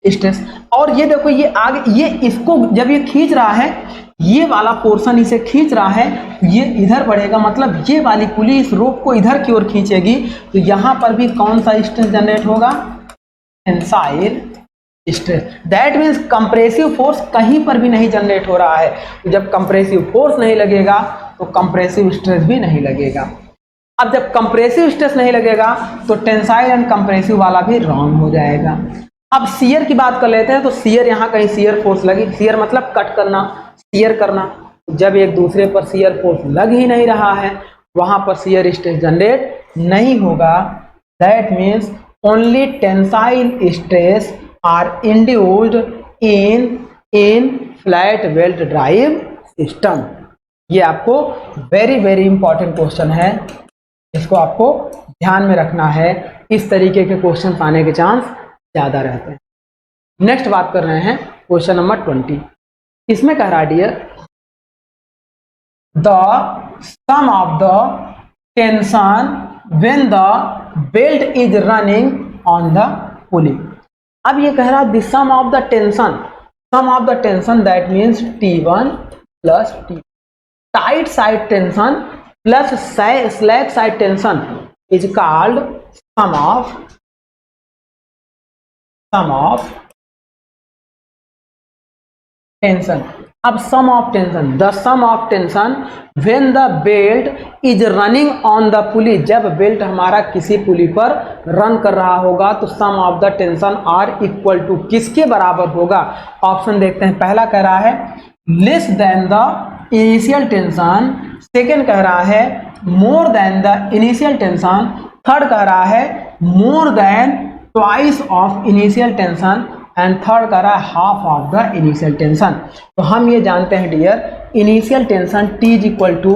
स्ट्रेस। और ये देखो ये आगे, ये इसको जब ये खींच रहा है, ये वाला पोर्शन इसे खींच रहा है, ये इधर बढ़ेगा, मतलब ये वाली पुली इस रोप को इधर की ओर खींचेगी, तो यहां पर भी कौन सा स्ट्रेस जनरेट होगा, tensile stress. That means compressive force कहीं पर भी नहीं जनरेट हो रहा है, तो जब कंप्रेसिव फोर्स नहीं लगेगा तो कंप्रेसिव स्ट्रेस भी नहीं लगेगा। अब जब कंप्रेसिव स्ट्रेस नहीं लगेगा तो टेंसाइल एंड कंप्रेसिव वाला भी रॉन्ग हो जाएगा। अब शियर की बात कर लेते हैं, तो शियर यहाँ कहीं शियर फोर्स लगी, शियर मतलब कट करना, शियर करना, जब एक दूसरे पर शियर फोर्स लग ही नहीं रहा है वहां पर शियर स्ट्रेस जनरेट नहीं होगा। That means only tensile stress are induced in flat belt drive system. ये आपको वेरी वेरी इंपॉर्टेंट क्वेश्चन है, इसको आपको ध्यान में रखना है, इस तरीके के क्वेश्चन आने के चांस ज्यादा रहते हैं। नेक्स्ट बात कर रहे हैं क्वेश्चन नंबर 20। इसमें कह रहा dear the sum of the tension when the belt is running on the pulley. अब ये कह रहा the sum of the tension, sum of the tension that means T1 plus T, tight side tension plus slack side tension is called sum of tension. अब sum of tension, the sum of tension when the belt is running on the pulley, जब belt हमारा किसी पुली पर run कर रहा होगा तो sum of the tension are equal to किसके बराबर होगा। ऑप्शन देखते हैं, पहला कह रहा है less than the initial tension, second कह रहा है more than the initial tension, third कह रहा है more than twice of initial tension, and third कह रहा है half of the initial tension. तो हम ये जानते हैं dear, initial tension T is equal to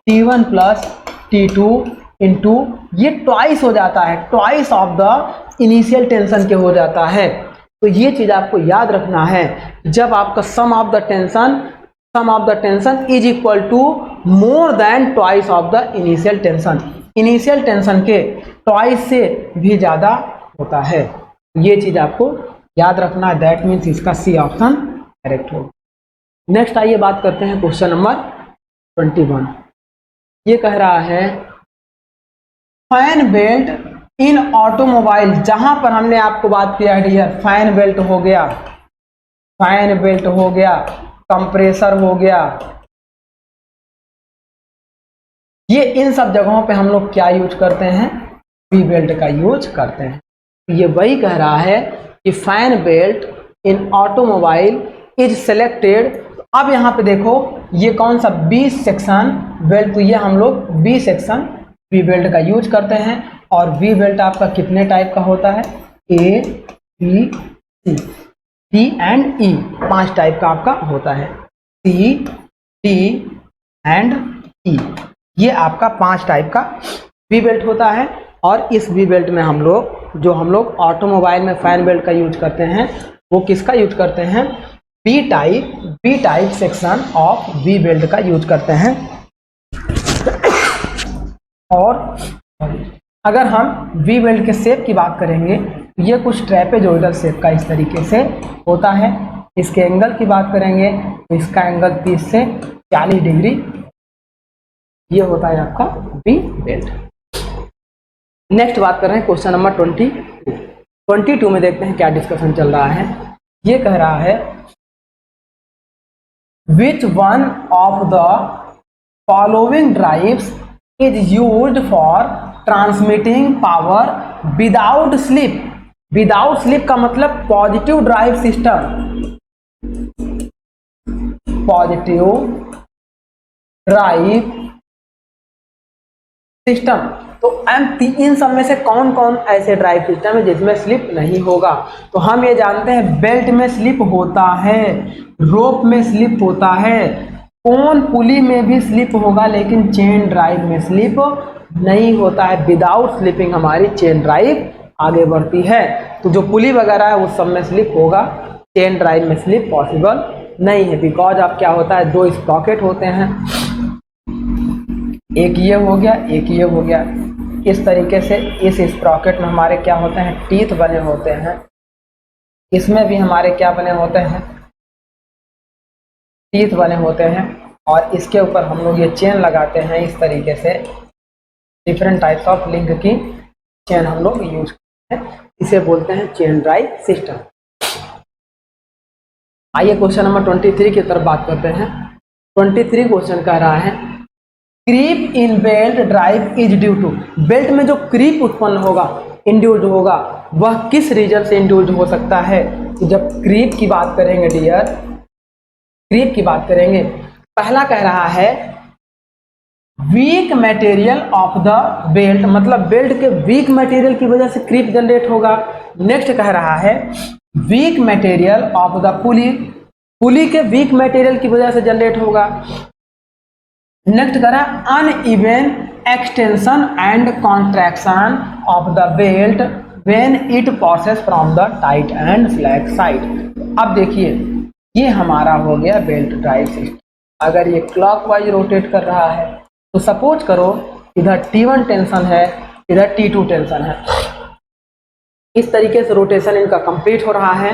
T1 plus T2 into, ये ट्वाइस हो जाता है, twice of the initial tension के हो जाता है। तो ये चीज आपको याद रखना है, जब आपका sum of the tension is equal to more than twice of the initial tension, initial tension के ट्वाइस से भी ज्यादा होता है, ये चीज आपको याद रखना है। दैट मीन्स इसका सी ऑप्शन करेक्ट होगा। नेक्स्ट आइए बात करते हैं क्वेश्चन नंबर 21। ये कह रहा है फैन बेल्ट इन ऑटोमोबाइल, जहां पर हमने आपको बात किया है डियर, फैन बेल्ट हो गया, कंप्रेसर हो गया, ये इन सब जगहों पे हम लोग क्या यूज करते हैं, वी बेल्ट का यूज करते हैं। ये वही कह रहा है कि fan belt in automobile is selected. अब यहाँ पे देखो ये कौन सा बी सेक्शन बेल्ट, तो ये हम लोग बी सेक्शन वी बेल्ट का यूज करते हैं। और वी बेल्ट आपका कितने टाइप का होता है, A B C, D and E, 5 type का आपका होता है, सी डी एंड ई, ये आपका 5 टाइप का वी बेल्ट होता है। और इस वी बेल्ट में हम लोग ऑटोमोबाइल में फैन बेल्ट का यूज करते हैं, वो किसका यूज करते हैं, B type section of V belt का यूज करते हैं। और अगर हम वी बेल्ट के शेप की बात करेंगे तो ये कुछ ट्रेपेजोइडल शेप का इस तरीके से होता है। इसके एंगल की बात करेंगे तो इसका एंगल 30 से 40 डिग्री ये होता है आपका वी बेल्ट। नेक्स्ट बात कर रहे हैं क्वेश्चन नंबर 22 में देखते हैं क्या डिस्कशन चल रहा है। ये कह रहा है विच one of the following drives is used for transmitting power without slip. Without slip का मतलब positive drive system, positive drive system. तो इन सब में से कौन कौन ऐसे ड्राइव सिस्टम है जिसमें स्लिप नहीं होगा? तो हम ये जानते हैं बेल्ट में स्लिप होता है, रोप में स्लिप होता है, कौन पुली में भी स्लिप होगा, लेकिन चेन ड्राइव में स्लिप नहीं होता है। विदाउट स्लिपिंग हमारी चेन ड्राइव आगे बढ़ती है। तो जो पुली वगैरह है उस सब में स्लिप होगा, चेन ड्राइव में स्लिप पॉसिबल नहीं है। बिकॉज अब क्या होता है, दो स्प्रॉकेट होते हैं, एक ये हो गया, एक ये हो गया। इस तरीके से इस स्प्रॉकेट में हमारे क्या होते हैं, टीथ बने होते हैं। इसमें भी हमारे क्या बने होते हैं, टीथ बने होते हैं। और इसके ऊपर हम लोग ये चेन लगाते हैं। इस तरीके से डिफरेंट टाइप्स ऑफ लिंक की चेन हम लोग यूज करते हैं, इसे बोलते हैं चेन ड्राइव सिस्टम। आइए क्वेश्चन नंबर 23 की तरफ बात करते हैं। 23 क्वेश्चन कह रहा है creep in belt drive is due to. Belt में जो क्रीप उत्पन्न होगा, इंड्यूस्ड होगा, वह किस रीजन से इंड्यूस्ड हो सकता है? तो जब क्रीप की बात करेंगे डियर, क्रीप की बात करेंगे, पहला कह रहा है weak material of the belt, मतलब बेल्ट के वीक मटेरियल की वजह से क्रीप जनरेट होगा। नेक्स्ट कह रहा है weak material of the pulley, pulley के वीक मटेरियल की वजह से जनरेट होगा। नेक्स्ट कह रहा है uneven extension and contraction of the belt when it passes from the tight and flat side. अब देखिए ये हमारा हो गया बेल्ट ड्राइव सिस्टम। अगर ये क्लॉकवाइज रोटेट कर रहा है तो सपोज करो इधर T1 टेंशन है, इधर T2 टेंशन है, इस तरीके से रोटेशन इनका कंप्लीट हो रहा है।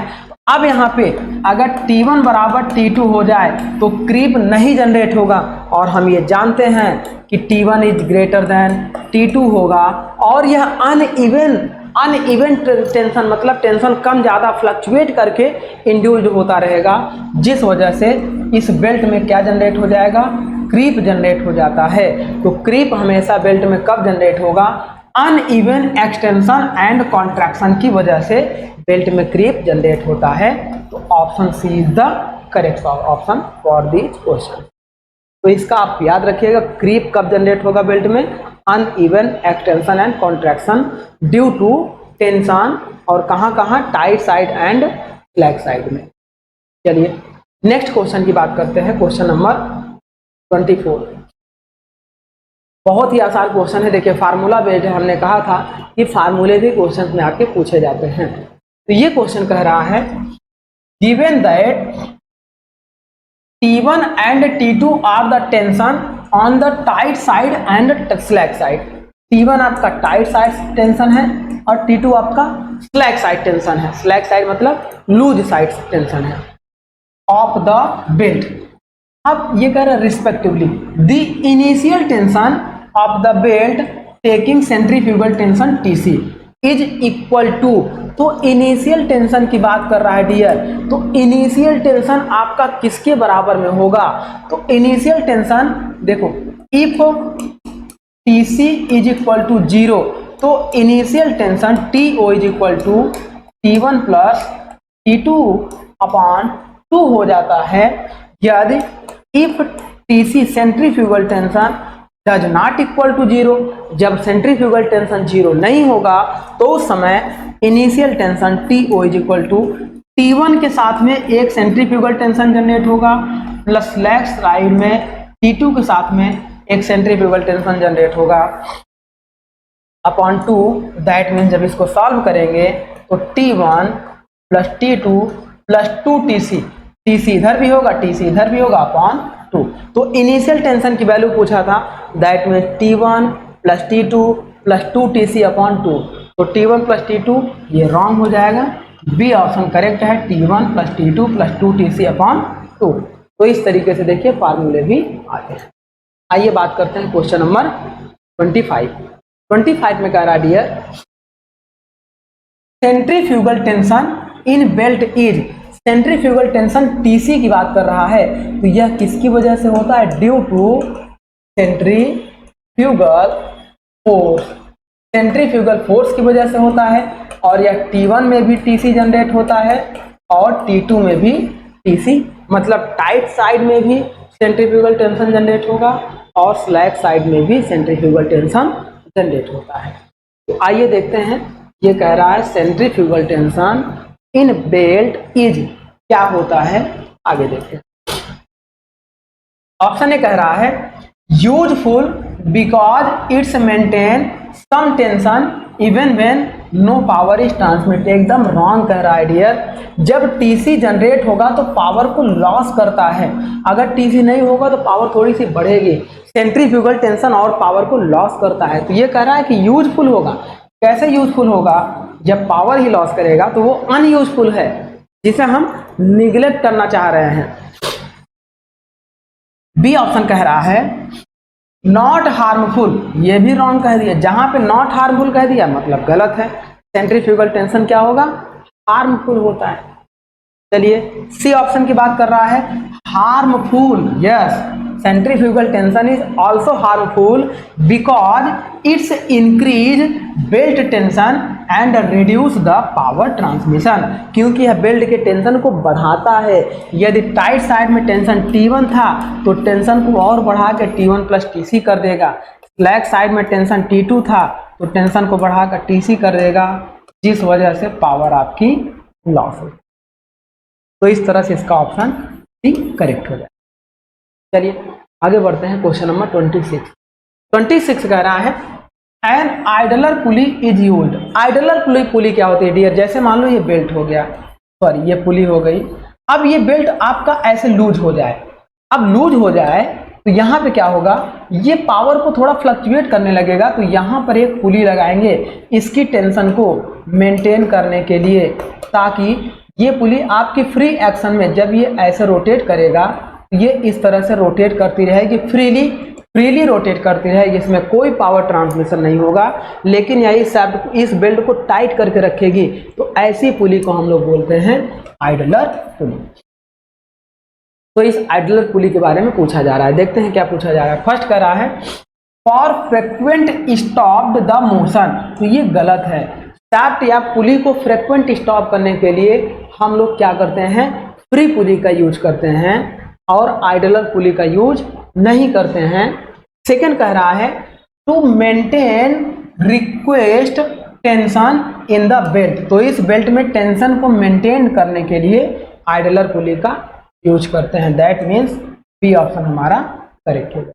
अब यहाँ पे अगर T1 बराबर T2 हो जाए तो क्रीप नहीं जनरेट होगा, और हम ये जानते हैं कि T1 is greater than T2 होगा। और यह अनइवन टेंशन, मतलब टेंशन कम ज़्यादा फ्लक्चुएट करके इंड्यूस्ड होता रहेगा, जिस वजह से इस बेल्ट में क्या जनरेट हो जाएगा, क्रीप जनरेट हो जाता है। तो क्रीप हमेशा बेल्ट में कब जनरेट होगा, अनइवन एक्सटेंशन एंड कॉन्ट्रैक्शन की वजह से बेल्ट में क्रीप जनरेट होता है। तो option C is the correct option for this question. तो इसका आप याद रखिएगा, क्रीप कब जनरेट होगा बेल्ट में, uneven extension and contraction due to tension, और कहाँ कहाँ, tight side and flat side में। चलिए नेक्स्ट क्वेश्चन की बात करते हैं, क्वेश्चन नंबर 24। बहुत ही आसान क्वेश्चन है। देखिए फार्मूला बेस्ड है, हमने कहा था कि फार्मूले भी क्वेश्चन में आके पूछे जाते हैं। तो ये क्वेश्चन कह रहा है given that T1 and T2 are the tension on the tight side and slack side. T1 आपका टाइट साइड टेंशन है और T2 आपका स्लैक साइड टेंशन है। स्लैक साइड मतलब लूज साइड टेंशन है ऑफ द बेल्ट। अब ये कह रहा है respectively the initial tension of the belt taking centrifugal tension TC is equal to. तो इनिशियल टेंशन की बात कर रहा है डियर, तो इनिशियल टेंशन आपका किसके बराबर में होगा? तो इनिशियल टेंशन देखो, if TC is equal to 0, तो initial tension TO is equal to T1 plus T2 upon 2 हो जाता है। यदि if TC centrifugal tension does not equal to 0, जब सेंट्रीफ्यूगल टेंशन 0 नहीं होगा तो उस समय initial tension TO is equal to T1 के साथ में एक सेंट्रीफ्यूगल टेंशन जनरेट होगा, प्लस स्लैक साइड में T2 के साथ में एक सेंट्रीफ्यूगल टेंशन जनरेट होगा अपॉन 2। दैट मीन्स जब इसको सॉल्व करेंगे तो T1 plus T2 plus 2TC, TC इधर भी होगा, TC इधर भी होगा, अपॉन 2। तो इनिशियल टेंशन की वैल्यू पूछा था, that means T1 plus T2 plus 2TC upon 2। तो T1 प्लस T2 ये रॉन्ग हो जाएगा, बी ऑप्शन करेक्ट है, T1 plus T2 plus 2TC upon 2। तो इस तरीके से देखिए फार्मूले भी आते हैं। आइए बात करते हैं क्वेश्चन नंबर 25। 25 में कह रहा है dear, centrifugal tension in belt is, centrifugal tension TC की बात कर रहा है, तो यह किसकी वजह से होता है? Due to centrifugal force, centrifugal force की वजह से होता है। और यह T1 में भी टीसी जनरेट होता है और T2 में भी टीसी, मतलब टाइट साइड में भी सेंट्रीफ्यूगल टेंशन जनरेट होगा और स्लैक साइड में भी सेंट्रीफ्यूगल टेंशन जनरेट होता है। तो आइए देखते हैं, ये कह रहा है centrifugal tension in belt is क्या होता है, आगे देखते हैं। ऑप्शन ए कह रहा है useful because its maintain some tension even when no power is transmit, एकदम रॉन्ग कह रहा है डियर। जब टीसी जनरेट होगा तो पावर को लॉस करता है, अगर टीसी नहीं होगा तो पावर थोड़ी सी बढ़ेगी। सेंट्रीफ्यूगल टेंशन और पावर को लॉस करता है, तो ये कह रहा है कि यूजफुल होगा। कैसे यूजफुल होगा? जब पावर ही लॉस करेगा तो वो अनयूजफुल है, जिसे हम निगलेक्ट करना चाह रहे हैं। बी ऑप्शन कह रहा है नॉट हार्मफुल, ये भी रॉन्ग कह दिया। जहां पे नॉट हार्मफुल कह दिया मतलब गलत है, सेंट्रीफ्यूगल टेंशन क्या होगा? हार्मफुल होता है। चलिए सी ऑप्शन की बात कर रहा है harmful, yes, centrifugal tension is also harmful because it's increase belt tension and reduce the power transmission, क्योंकि यह बेल्ट के टेंशन को बढ़ाता है। यदि टाइट साइड में टेंशन T1 था तो टेंशन को और बढ़ा के T1 प्लस TC कर देगा, स्लैक साइड में टेंशन T2 था तो टेंशन को बढ़ाकर TC कर देगा, जिस वजह से पावर आपकी लॉस हो। तो इस तरह से इसका ऑप्शन सी करेक्ट हो जाए। चलिए आगे बढ़ते हैं, क्वेश्चन नंबर 26 कह रहा है an idler pulley is used. Idler pulley क्या होती है डियर? जैसे मान लो ये बेल्ट हो गया, सॉरी ये पुली हो गई, अब ये बेल्ट आपका ऐसे लूज हो जाए, अब लूज हो जाए तो यहाँ पे क्या होगा? ये पावर को थोड़ा फ्लक्चुएट करने लगेगा, तो यहाँ पर एक पुली लगाएंगे इसकी टेंशन को मेंटेन करने के लिए, ताकि ये पुली आपकी फ्री एक्शन में जब ये ऐसे रोटेट करेगा ये इस तरह से रोटेट करती रहेगी, फ्रीली रोटेट करती रहेगी, इसमें कोई पावर ट्रांसमिशन नहीं होगा, लेकिन यही शाफ्ट इस बेल्ट को टाइट करके रखेगी। तो ऐसी पुली को हम लोग बोलते हैं आइडलर पुली। तो इस आइडलर पुली के बारे में पूछा जा रहा है, देखते हैं क्या पूछा जा रहा है। फर्स्ट कह रहा है for frequent stopped the motion, तो ये गलत है। शाफ्ट या पुली को फ्रिक्वेंट स्टॉप करने के लिए हम लोग क्या करते हैं? फ्री पुली का यूज करते हैं और आइडलर पुली का यूज नहीं करते हैं। सेकंड कह रहा है to maintain request tension in the belt, तो इस बेल्ट में टेंशन को मेंटेन करने के लिए आइडलर पुली का यूज करते हैं। दैट मीन्स बी ऑप्शन हमारा करेक्ट होगा,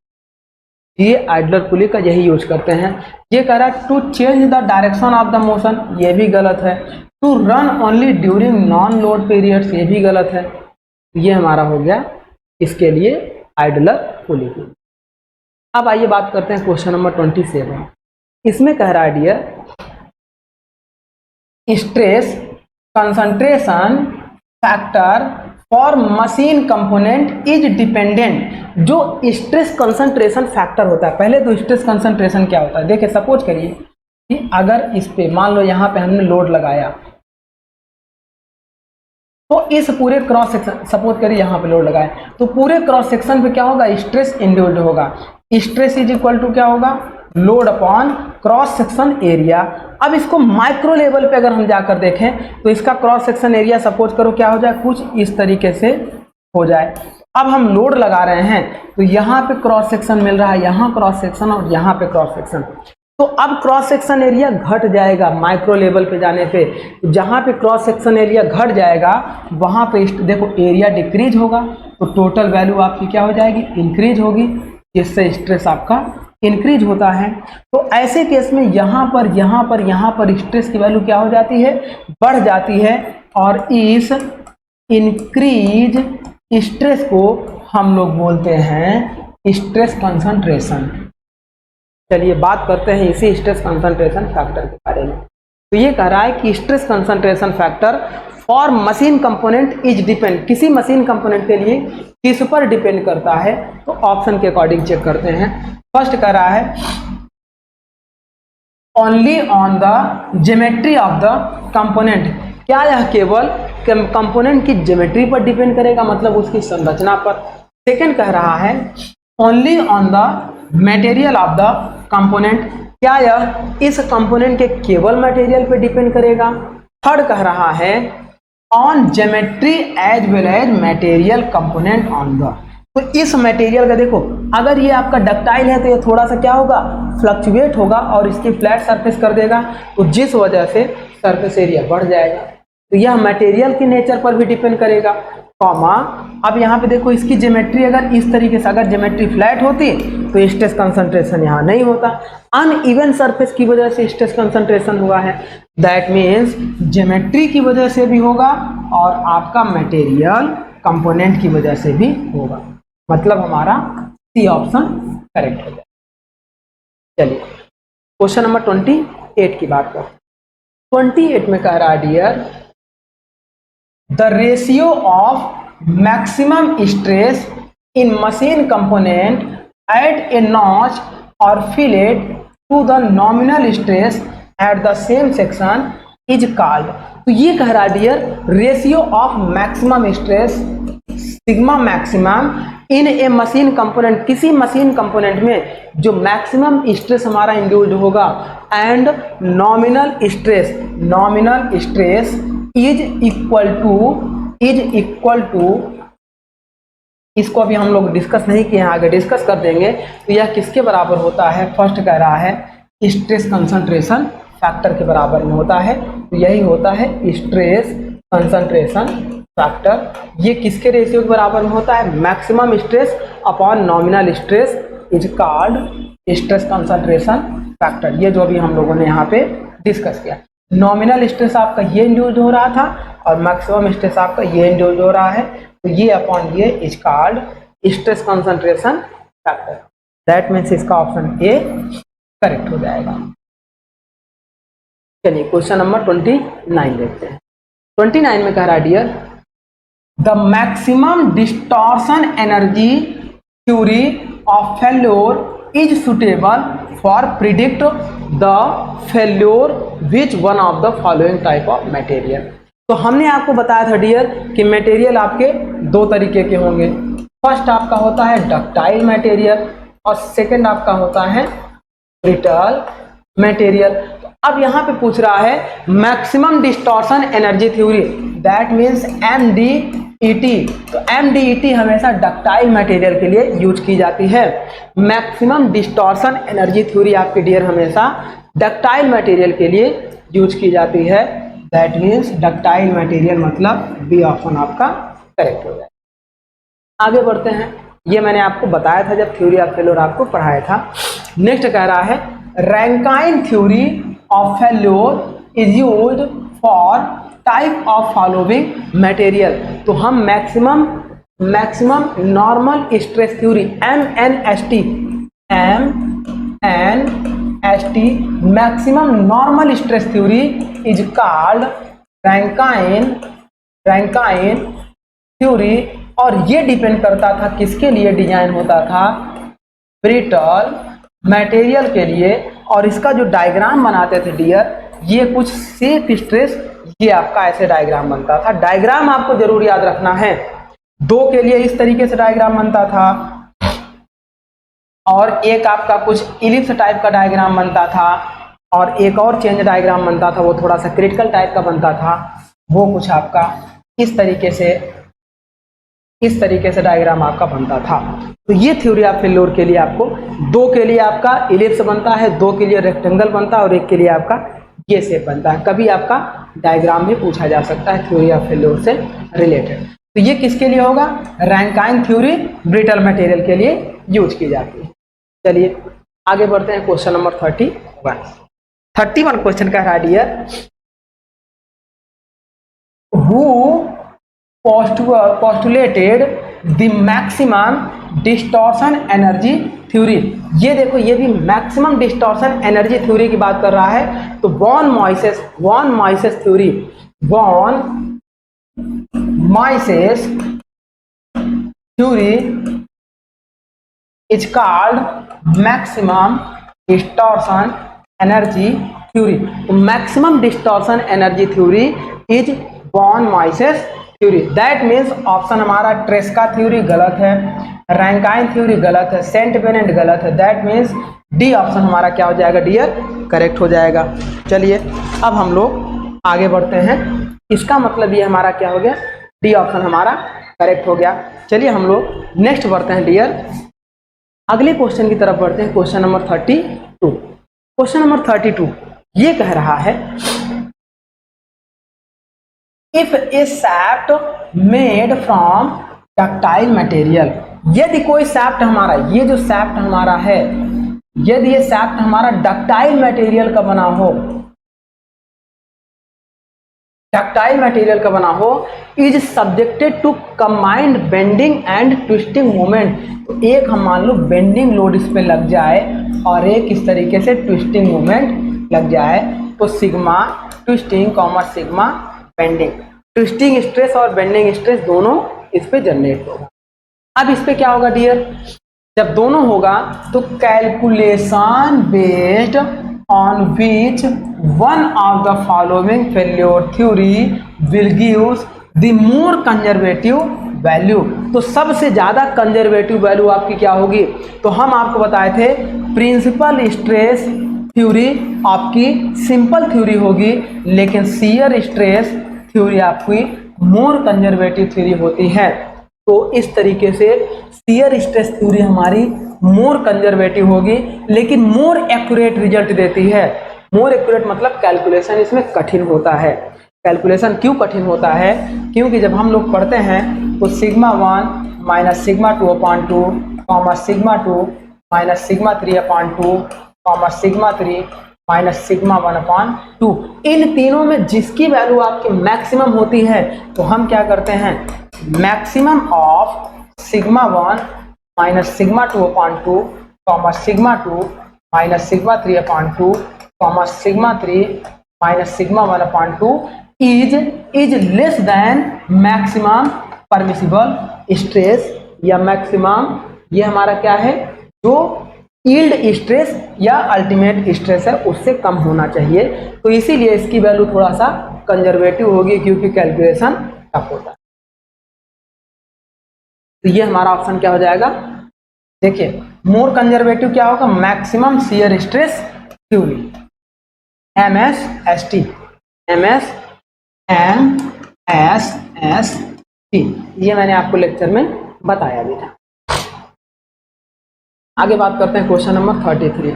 ये आइडलर पुली का यही यूज करते हैं। ये कह रहा है to change the direction of the motion, ये भी गलत है। To run only during non load periods, ये भी गलत है। ये हमारा हो गया इसके लिए आइडलर पुली की। अब आइए बात करते हैं क्वेश्चन नंबर 27। इसमें कह रहा है dear stress concentration factor for machine component is dependent. जो स्ट्रेस कंसंट्रेशन फैक्टर होता है, पहले तो स्ट्रेस कंसंट्रेशन क्या होता है देखिए, सपोज करिए कि अगर इस पे मान लो यहाँ पे हमने लोड लगाया तो इस पूरे क्रॉस सेक्शन, सपोज करिए यहाँ पे लोड लगाए तो पूरे क्रॉस सेक्शन पे क्या होगा? स्ट्रेस इंड्यूस्ड होगा। स्ट्रेस इज इक्वल टू क्या होगा? Load upon cross section area. अब इसको माइक्रो लेवल पे अगर हम जाकर देखें तो इसका क्रॉस सेक्शन एरिया सपोज करो क्या हो जाए? कुछ इस तरीके से हो जाए। अब हम लोड लगा रहे हैं तो यहाँ पे क्रॉस सेक्शन मिल रहा है, यहाँ क्रॉस सेक्शन और यहाँ पे क्रॉस सेक्शन, तो अब क्रॉस सेक्शन एरिया घट जाएगा माइक्रो लेवल पे जाने पे। जहाँ पे क्रॉस सेक्शन एरिया घट जाएगा वहाँ पे देखो एरिया डिक्रीज होगा, तो टोटल वैल्यू आपकी क्या हो जाएगी? इंक्रीज होगी, जिससे स्ट्रेस आपका इंक्रीज होता है। तो ऐसे केस में यहाँ पर स्ट्रेस की वैल्यू क्या हो जाती है? बढ़ जाती है, और इस इंक्रीज स्ट्रेस को हम लोग बोलते हैं स्ट्रेस कंसंट्रेशन। चलिए बात करते हैं इसी स्ट्रेस कंसंट्रेशन फैक्टर के बारे में। तो ये कह रहा है कि stress concentration factor for machine component is depend, किसी मशीन कंपोनेंट के लिए किस पर डिपेंड करता है? तो ऑप्शन के अकॉर्डिंग चेक करते हैं। फर्स्ट कह रहा है only on the geometry of the component. क्या यह केवल कंपोनेंट की ज्योमेट्री पर डिपेंड करेगा, मतलब उसकी संरचना पर। सेकंड कह रहा है only on the material of the component. क्या यह इस कंपोनेंट के केवल मटेरियल पर डिपेंड करेगा। थर्ड कह रहा है on geometry as well as material component on the. तो इस मटेरियल का देखो, अगर ये आपका डक्टाइल है तो ये थोड़ा सा क्या होगा, फ्लक्चुएट होगा और इसकी फ्लैट सरफेस कर देगा, तो जिस वजह से सरफेस एरिया बढ़ जाएगा। तो यह मटेरियल के नेचर पर भी डिपेंड करेगा, कॉमा। अब यहाँ पे देखो इसकी ज्योमेट्री अगर इस तरीके से, अगर ज्योमेट्री फ्लैट होती तो स्ट्रेस कंसंट्रेशन यहाँ नहीं होता। अनइवन सरफेस की वजह से स्ट्रेस कंसंट्रेशन हुआ है, दैट मीन्स ज्योमेट्री की वजह से भी होगा और आपका मटेरियल कंपोनेंट की वजह से भी होगा। मतलब हमारा सी ऑप्शन करेक्ट हो जाए। चलिए क्वेश्चन नंबर 28 की बात करते हैं। 28 में कह रहा है dear the ratio of maximum stress in machine component at a notch और fillet to the nominal stress at the same section is called. तो ये कह रहा है dear ratio of maximum stress sigma maximum in a machine component, किसी machine component में जो maximum stress हमारा इंड्यूस्ड होगा and nominal stress is equal to, इसको अभी हम लोग डिस्कस नहीं किए हैं, आगे डिस्कस कर देंगे। तो यह किसके बराबर होता है, फर्स्ट कह रहा है स्ट्रेस कंसंट्रेशन फैक्टर के बराबर में होता है। तो यही होता है स्ट्रेस कंसंट्रेशन फैक्टर। ये किसके रेशियो के बराबर में होता है, maximum stress upon nominal stress is called stress concentration factor. ये जो भी हम लोगों ने यहाँ पे डिस्कस किया, नॉमिनल स्ट्रेस आपका ये इंड्यूस्ड हो रहा था और मैक्सिमम स्ट्रेस आपका ये इंड्यूस्ड हो रहा है, तो ये अपॉन ये is called stress concentration factor. That means इसका ऑप्शन ए करेक्ट हो जाएगा। चलिए क्वेश्चन नंबर 29 देखते हैं। 29 में कह रहा है dear the maximum distortion energy theory of failure is suitable for predict the failure which one of the following type of material. तो हमने आपको बताया था डियर कि मटेरियल आपके दो तरीके के होंगे। फर्स्ट आपका होता है डक्टाइल मटेरियल और सेकंड आपका होता है ब्रिटल मटेरियल। तो अब यहाँ पे पूछ रहा है maximum distortion energy theory, that means MDET। तो MDET हमेशा डक्टाइल मटेरियल के लिए यूज की जाती है। मैक्सिमम डिस्टॉर्शन एनर्जी थ्योरी आपके डियर हमेशा डक्टाइल मटेरियल के लिए यूज की जाती है, दैट मीन्स डक्टाइल मटेरियल, मतलब बी ऑप्शन आपका करेक्ट हो जाए। आगे बढ़ते हैं, ये मैंने आपको बताया था जब थ्योरी ऑफ फेल्योर आपको पढ़ाया था। नेक्स्ट कह रहा है Rankine theory of failure is used for type of following material. तो हम maximum normal stress theory MNST maximum normal stress theory is called Rankine theory, और ये डिपेंड करता था किसके लिए डिजाइन होता था, ब्रिटल मटेरियल के लिए। और इसका जो डायग्राम बनाते थे डियर, ये कुछ सेफ स्ट्रेस, ये आपका ऐसे डायग्राम बनता था। डायग्राम आपको जरूर याद रखना है, दो के लिए इस तरीके से डायग्राम बनता था और एक आपका कुछ इलिप्स टाइप का डायग्राम बनता था और एक और चेंज डायग्राम बनता था, वो थोड़ा सा क्रिटिकल टाइप का बनता था। वो कुछ आपका इस तरीके से डायग्राम आपका बनता था। तो ये थ्योरी ऑफ फेल्योर के लिए आपको दो के लिए आपका इलिप्स बनता है, दो के लिए रेक्टेंगल बनता है और एक के लिए आपका ये शेप बनता है। कभी आपका डायग्राम भी पूछा जा सकता है थ्योरी ऑफ फेल्योर से रिलेटेड। तो ये किसके लिए होगा, रैंकाइन थ्योरी ब्रिटल मटेरियल के लिए यूज की जाती है। चलिए आगे बढ़ते हैं क्वेश्चन नंबर 31 क्वेश्चन कह रहा है dear who postulated the maximum distortion energy theory। ये देखो, ये भी मैक्सिमम डिस्टॉर्शन एनर्जी थ्योरी की बात कर रहा है। तो von Mises theory is called maximum distortion energy theory. तो maximum distortion energy theory is von Mises theory. That means option हमारा ट्रेस्का थ्योरी गलत है, रैंकाइन थ्योरी गलत है, सेंट बेनेट गलत है। दैट मीन्स डी ऑप्शन हमारा क्या हो जाएगा डियर, करेक्ट हो जाएगा। चलिए अब हम लोग आगे बढ़ते हैं। इसका मतलब ये हमारा क्या हो गया, डी ऑप्शन हमारा करेक्ट हो गया। चलिए हम लोग नेक्स्ट बढ़ते हैं डियर, अगले क्वेश्चन की तरफ बढ़ते हैं। Question number 32। क्वेश्चन नंबर 32 ये कह रहा है, if A shaft made from ductile material, यदि कोई सैफ्ट हमारा, ये जो सैफ्ट हमारा है, यदि ये सैफ्ट हमारा डक्टाइल मटेरियल का बना हो, डक्टाइल मटेरियल का बना हो, is subjected to combined bending and twisting movement. तो एक हम मान लो बेंडिंग लोड इस पे लग जाए और एक इस तरीके से ट्विस्टिंग मूवमेंट लग जाए, तो sigma twisting comma sigma bending, twisting stress और बेंडिंग स्ट्रेस दोनों इस पे जनरेट होगा। अब इस पे क्या होगा डियर, जब दोनों होगा तो calculation based on which one of the following failure theory will give the more conservative value। तो सबसे ज्यादा कंजर्वेटिव वैल्यू आपकी क्या होगी, तो हम आपको बताए थे प्रिंसिपल स्ट्रेस थ्योरी आपकी सिंपल थ्योरी होगी, लेकिन शियर स्ट्रेस थ्योरी आपकी मोर कंजर्वेटिव थ्योरी होती है। तो इस तरीके से शियर स्ट्रेस थ्योरी हमारी मोर कंजर्वेटिव होगी, लेकिन मोर एक्यूरेट रिजल्ट देती है। मोर एक्यूरेट मतलब कैलकुलेशन इसमें कठिन होता है। कैलकुलेशन क्यों कठिन होता है, क्योंकि जब हम लोग पढ़ते हैं तो sigma 1 minus sigma 2 upon 2 comma sigma 2 minus sigma 3 upon 2 comma sigma 3 minus sigma 1 upon 2, इन तीनों में जिसकी वैल्यू आपकी मैक्सिमम होती है तो हम क्या करते हैं, maximum of sigma 1 minus sigma 2 upon 2 comma sigma 2 minus sigma 3 upon 2 comma sigma 3 minus sigma 1 upon 2 is less then maximum permissible stress, या मैक्सिमम ये हमारा क्या है, जो यील्ड स्ट्रेस या अल्टीमेट स्ट्रेस है उससे कम होना चाहिए। तो इसीलिए इसकी वैल्यू थोड़ा सा कंजर्वेटिव होगी, क्योंकि कैलकुलेशन टफ होता है। तो ये हमारा ऑप्शन क्या हो जाएगा, देखिए मोर कंजर्वेटिव क्या होगा, maximum shear stress theory, MSST, MSST, ये मैंने आपको लेक्चर में बताया भी था। आगे बात करते हैं क्वेश्चन नंबर 33।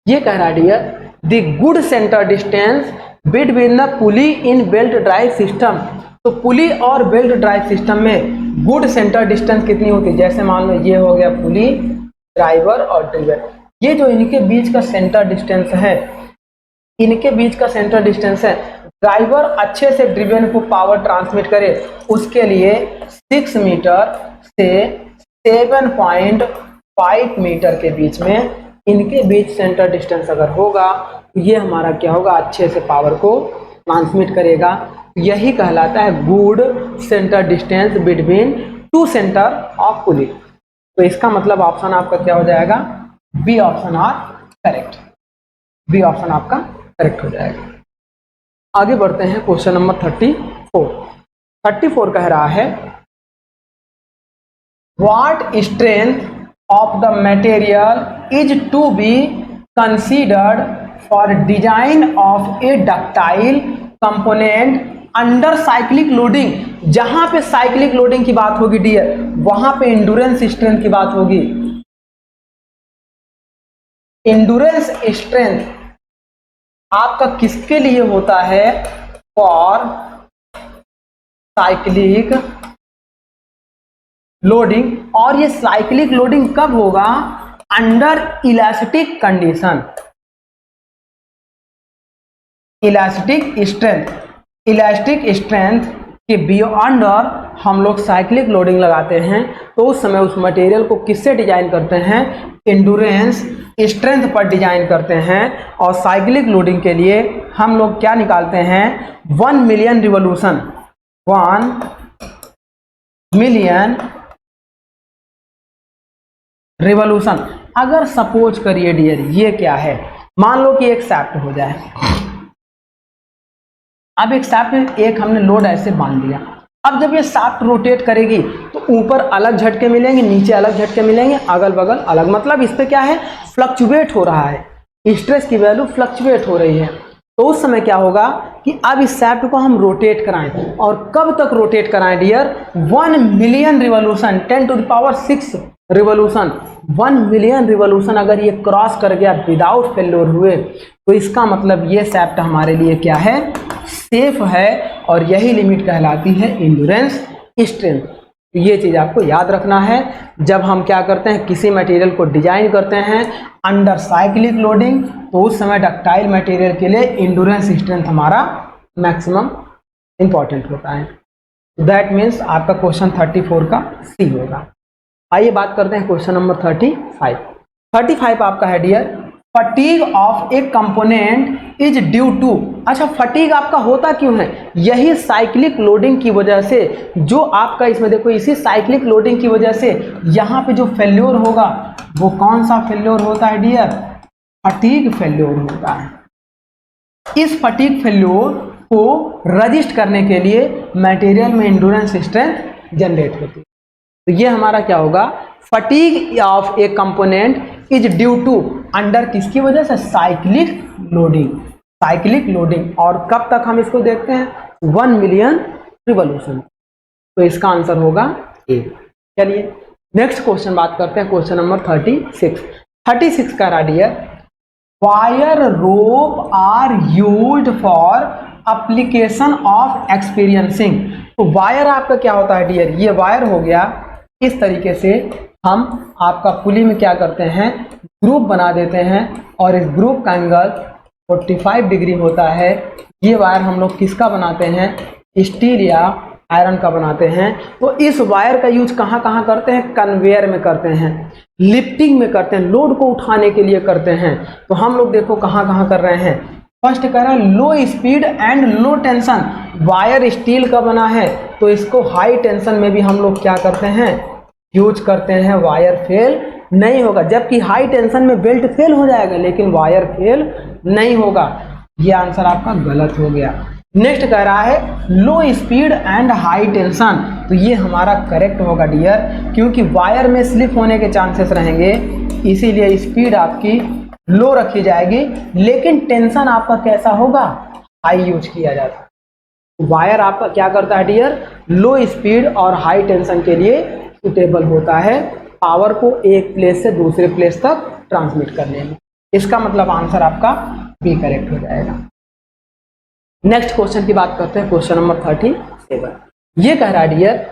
ये कह रहा है dear, the good centre distance between the pulley in belt drive system. तो पुली और बेल्ट ड्राइव सिस्टम में गुड सेंटर डिस्टेंस कितनी होती है, जैसे मान लो ये हो गया पुली, ड्राइवर और ड्रिवन, ये जो इनके बीच का सेंटर डिस्टेंस है, इनके बीच का सेंटर डिस्टेंस है, ड्राइवर अच्छे से ड्रिवन को पावर ट्रांसमिट करे उसके लिए 6 मीटर से 7.5 मीटर के बीच में इनके बीच सेंटर डिस्टेंस अगर होगा तो ये हमारा क्या होगा, अच्छे से पावर को ट्रांसमिट करेगा। यही कहलाता है good centre distance between two centre of pulley. तो इसका मतलब ऑप्शन आपका क्या हो जाएगा, B option are correct, B option आपका करेक्ट हो जाएगा। आगे बढ़ते हैं क्वेश्चन नंबर 34। 34 कह रहा है, what strength of the material is to be considered for design of a ductile component under cyclic loading. जहां पे साइक्लिक लोडिंग की बात होगी डियर, वहां पे इंड्योरेंस स्ट्रेंथ की बात होगी। इंड्योरेंस स्ट्रेंथ आपका किसके लिए होता है, फॉर साइक्लिक लोडिंग। और ये साइक्लिक लोडिंग कब होगा, under elastic condition, elastic strength, elastic strength के बियॉन्ड हम लोग साइक्लिक लोडिंग लगाते हैं, तो उस समय उस मटेरियल को किससे डिजाइन करते हैं, एंडुरेंस स्ट्रेंथ पर डिजाइन करते हैं। और साइक्लिक लोडिंग के लिए हम लोग क्या निकालते हैं, 1 मिलियन रिवोल्यूशन, 1 मिलियन रिवोल्यूशन। अगर सपोज करिए डियर ये क्या है, मान लो कि एक शाफ्ट हो जाए, अब एक शाफ्ट में एक हमने लोड ऐसे बांध दिया। अब जब ये शाफ्ट रोटेट करेगी तो ऊपर अलग झटके मिलेंगे, नीचे अलग झटके मिलेंगे, अगल बगल अलग, मतलब इस पे क्या है, फ्लक्चुएट हो रहा है, स्ट्रेस की वैल्यू फ्लक्चुएट हो रही है। तो उस समय क्या होगा कि अब इस शाफ्ट को हम रोटेट कराएं, और कब तक रोटेट कराएं dear, 1 million revolution, 10⁶ revolution, 1 million revolution अगर ये क्रॉस कर गया विदाउट फेल्योर हुए, तो इसका मतलब ये शाफ्ट हमारे लिए क्या है, सेफ है, और यही लिमिट कहलाती है एंड्योरेंस स्ट्रेंथ। तो ये चीज आपको याद रखना है जब हम क्या करते हैं, किसी मटेरियल को डिजाइन करते हैं अंडर साइक्लिक लोडिंग, तो उस समय डक्टाइल मटेरियल के लिए एंड्योरेंस स्ट्रेंथ हमारा मैक्सिमम इंपॉर्टेंट होता है। दैट मीन्स आपका क्वेश्चन 34 का सी होगा। आइए बात करते हैं क्वेश्चन नंबर 35 आपका है dear, fatigue of a component is due to. अच्छा, फटीग आपका होता क्यों है, यही साइक्लिक लोडिंग की वजह से, जो आपका इसमें देखो इसी साइक्लिक लोडिंग की वजह से यहाँ पे जो फेल्योर होगा वो कौन सा फेल्योर होता है डियर, फटीग फेल्योर होता है। इस फटीग फेल्योर को रजिस्ट करने के लिए मटेरियल में एंड्योरेंस स्ट्रेंथ जनरेट होती है। तो ये हमारा क्या होगा, fatigue of a component is due to, under किसकी वजह से, साइक्लिक लोडिंग, साइक्लिक लोडिंग। और कब तक हम इसको देखते हैं, 1 मिलियन रिवॉल्यूशन। तो इसका आंसर होगा ए। चलिए नेक्स्ट क्वेश्चन बात करते हैं, क्वेश्चन नंबर 36 का dear, wire rope are used for application of experiencing. तो वायर आपका क्या होता है डियर, ये वायर हो गया, इस तरीके से हम आपका पुली में क्या करते हैं, ग्रुप बना देते हैं, और इस ग्रुप का एंगल 45 डिग्री होता है। ये वायर हम लोग किसका बनाते हैं, स्टील या आयरन का बनाते हैं। तो इस वायर का यूज कहाँ कहाँ करते हैं, कन्वेयर में करते हैं, लिफ्टिंग में करते हैं, लोड को उठाने के लिए करते हैं। तो हम लोग देखो कहाँ कहाँ कर रहे हैं, फर्स्ट कह रहा है लो speed and low tension, wire steel का बना है तो इसको हाई टेंशन में भी हम लोग क्या करते हैं, यूज करते हैं, वायर फेल नहीं होगा। जबकि हाई टेंशन में बेल्ट फेल हो जाएगा लेकिन वायर फेल नहीं होगा। ये आंसर आपका गलत हो गया। नेक्स्ट कह रहा है लो स्पीड एंड हाई टेंशन, तो ये हमारा करेक्ट होगा डियर, क्योंकि वायर में स्लिप होने के चांसेस रहेंगे, इसीलिए स्पीड आपकी लो रखी जाएगी, लेकिन टेंशन आपका कैसा होगा, हाई यूज किया जाता है। वायर आपका क्या करता है डियर, लो स्पीड और हाई टेंशन के लिए सुटेबल होता है, पावर को एक प्लेस से दूसरे प्लेस तक ट्रांसमिट करने में। इसका मतलब आंसर आपका बी करेक्ट हो जाएगा। नेक्स्ट क्वेश्चन की बात करते हैं, क्वेश्चन नंबर 37। ये कह रहा है dear,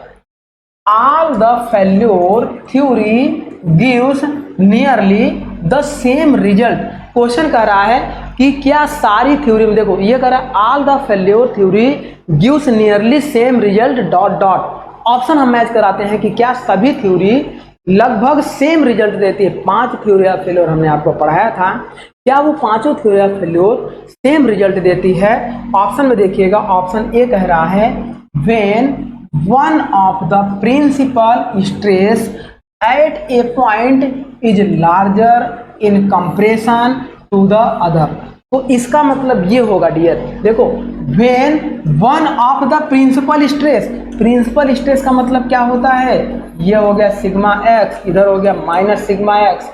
all the failure theory gives nearly the same result. Question कह रहा है कि क्या सारी थ्योरी में, देखो ये कह रहा है all the failure theory gives nearly same result dot dot. Option हम मैच कराते हैं कि क्या सभी थ्योरी लगभग सेम रिजल्ट देती है। 5 थ्योरी ऑफ फेल्योर हमने आपको पढ़ाया था, क्या वो पांचों theory of failure same result देती है। ऑप्शन में देखिएगा, ऑप्शन ए कह रहा है when one of the principal stress at a point is larger in compression to the other. तो इसका मतलब ये होगा डियर, देखो when one of the principal stress का मतलब क्या होता है, ये हो गया सिग्मा एक्स, इधर हो गया माइनस सिग्मा एक्स,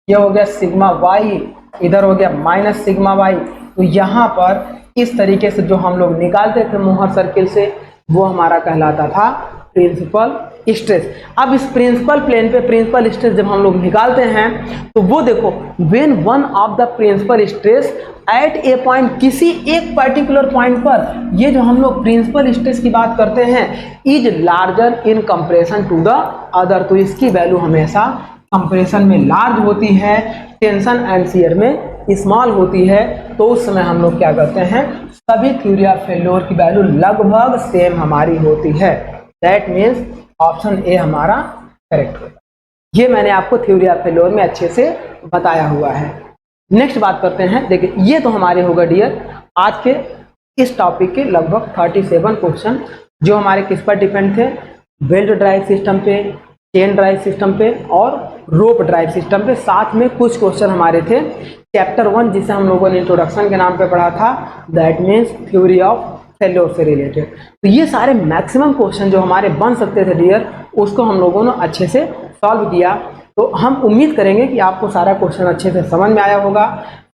ये हो गया सिग्मा वाई, इधर हो गया माइनस सिग्मा वाई। तो यहाँ पर इस तरीके से जो हम लोग निकालते थे मोहर सर्किल से, वो हमारा कहलाता था प्रिंसिपल स्ट्रेस। अब इस प्रिंसिपल प्लेन पे प्रिंसिपल स्ट्रेस जब हम लोग निकालते हैं तो वो देखो when one of the principal stress at a point, किसी एक पर्टिकुलर पॉइंट पर, ये जो हम लोग प्रिंसिपल स्ट्रेस की बात करते हैं, is larger in compression to the other, तो इसकी वैल्यू हमेशा कंप्रेशन में लार्ज होती है, टेंशन एंड शियर में स्मॉल होती है। तो उस समय हम लोग क्या करते हैं, सभी थ्योरी ऑफ फेल्योर की वैल्यू लगभग सेम हमारी होती है। दैट मीन्स ऑप्शन ए हमारा करेक्ट होगा। ये मैंने आपको थ्योरी ऑफ फेल्योर में अच्छे से बताया हुआ है। नेक्स्ट बात करते हैं, देखिए ये तो हमारे होगा डियर आज के इस टॉपिक के लगभग 37 क्वेश्चन, जो हमारे किस पर डिपेंड थे, बेल्ट ड्राइव सिस्टम पे, चेन ड्राइव सिस्टम पे और रोप ड्राइव सिस्टम पे। साथ में कुछ क्वेश्चन हमारे थे चैप्टर 1 जिसे हम लोगों ने इंट्रोडक्शन के नाम पे पढ़ा था, that means theory of failure से रिलेटेड। तो ये सारे मैक्सिमम क्वेश्चन जो हमारे बन सकते थे डियर, उसको हम लोगों ने अच्छे से सॉल्व किया। तो हम उम्मीद करेंगे कि आपको सारा क्वेश्चन अच्छे से समझ में आया होगा।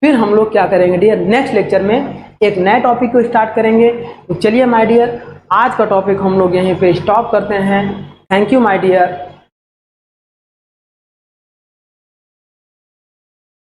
फिर हम लोग क्या करेंगे डियर, नेक्स्ट लेक्चर में एक नए टॉपिक को स्टार्ट करेंगे। तो चलिए माय डियर, आज का टॉपिक हम लोग यहीं पे स्टॉप करते हैं। Thank you my dear.